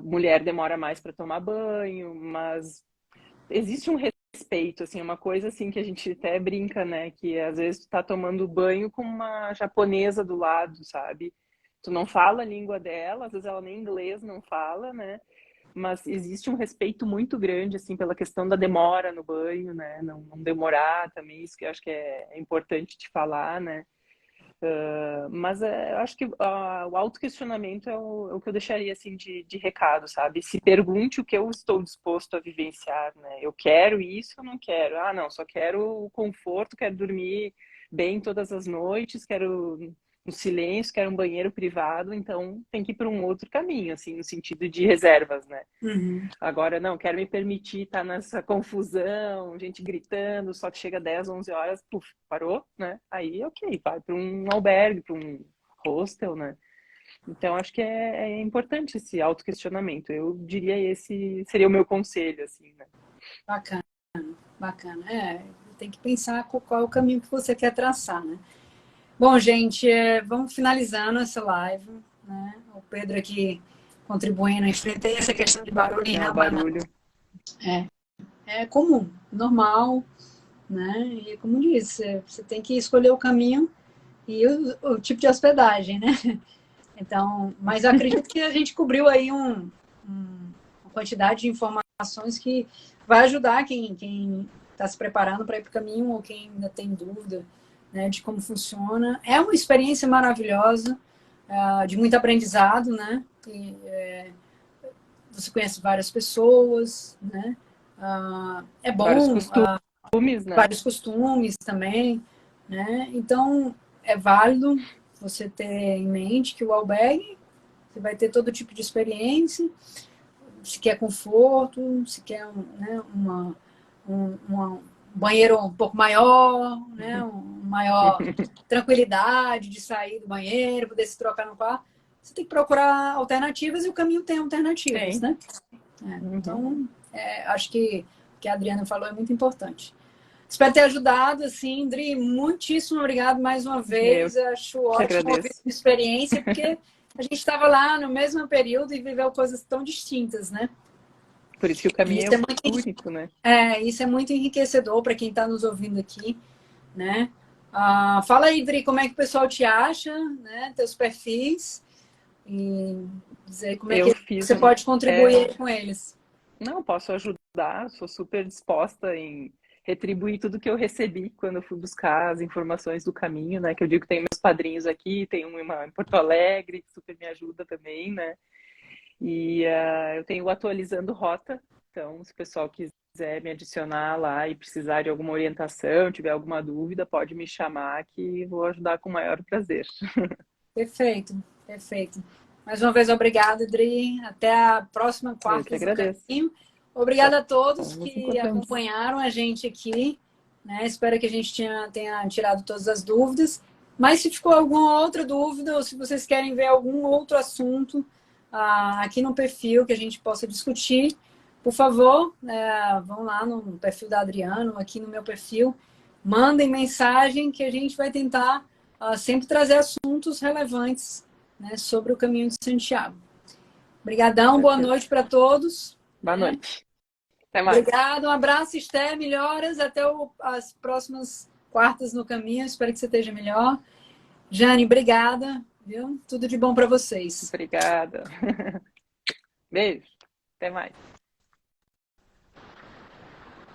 mulher demora mais para tomar banho, mas existe um respeito, assim, uma coisa assim que a gente até brinca, né? Que às vezes tu tá tomando banho com uma japonesa do lado, sabe? Tu não fala a língua dela, às vezes ela nem inglês não fala, né? Mas existe um respeito muito grande, assim, pela questão da demora no banho, né? Não demorar também, isso que eu acho que é importante te falar, né? Mas eu acho que o autoquestionamento é o que eu deixaria, assim, de recado, sabe? Se pergunte o que eu estou disposto a vivenciar, né? Eu quero isso ou não quero? Ah, não, só quero o conforto, quero dormir bem todas as noites, quero um silêncio, quero um banheiro privado, então tem que ir para um outro caminho, assim, no sentido de reservas, né? Uhum. Agora, não, quero me permitir estar nessa confusão, gente gritando, só que chega 10, 11 horas, puf, parou, né? Aí, ok, vai para um albergue, para um hostel, né? Então, acho que é importante esse autoquestionamento. Eu diria esse seria o meu conselho, assim, né? Bacana, bacana. Tem que pensar qual é o caminho que você quer traçar, né? Bom, gente, vamos finalizando essa live, né? O Pedro aqui contribuindo. A gente tem essa questão de barulho em É o Rabanã. barulho. É comum, normal, né? E como disse, você tem que escolher o caminho e o tipo de hospedagem, né? Então, mas eu acredito que a gente cobriu aí uma quantidade de informações que vai ajudar quem está se preparando para ir para o caminho ou quem ainda tem dúvida, né, de como funciona. É uma experiência maravilhosa, de muito aprendizado, né? E, você conhece várias pessoas, né? É Vários bom, costumes, né? vários costumes também, né? Então, é válido você ter em mente que o albergue você vai ter todo tipo de experiência, se quer conforto, se quer né, um banheiro um pouco maior, né, maior tranquilidade de sair do banheiro, poder se trocar no quarto. Você tem que procurar alternativas e o caminho tem alternativas, Tem. né? Uhum. Então, acho que o que a Adriana falou é muito importante. Espero ter ajudado, assim, Dri, muitíssimo obrigado mais uma Eu vez. Acho que ótimo ouvir agradeço. a experiência, porque a gente estava lá no mesmo período e viveu coisas tão distintas, né? Por isso que o E caminho é único, né? isso é muito enriquecedor para quem está nos ouvindo aqui, né? Fala aí, Dri, como é que o pessoal te acha, né? Teus perfis e dizer como é Eu que fiz você um. pode contribuir com eles. Não, posso ajudar, sou super disposta em retribuir tudo que eu recebi quando eu fui buscar as informações do caminho, né? Que eu digo que tem meus padrinhos aqui, tem uma em Porto Alegre, que super me ajuda também, né? E eu tenho o Atualizando Rota, então se o pessoal quiser me adicionar lá e precisar de alguma orientação, tiver alguma dúvida, pode me chamar que vou ajudar com o maior prazer. Perfeito, perfeito. Mais uma vez, obrigada, Dri. Até a próxima Eu que Quartas no agradeço. Caminho. Obrigada a todos Então, nos que encontramos. acompanharam a gente aqui. Né? Espero que a gente tenha tirado todas as dúvidas. Mas se ficou alguma outra dúvida ou se vocês querem ver algum outro assunto aqui no perfil que a gente possa discutir, por favor, vão lá no perfil da Adriana, aqui no meu perfil, mandem mensagem que a gente vai tentar sempre trazer assuntos relevantes, né, sobre o caminho de Santiago. Obrigadão, boa Certeza. noite para todos. Boa Né? noite. Até mais. Obrigado, um abraço, Esther, melhoras, até as próximas quartas no caminho, espero que você esteja melhor. Jane, obrigada, viu? Tudo de bom para vocês. Obrigada. Beijo. Até mais.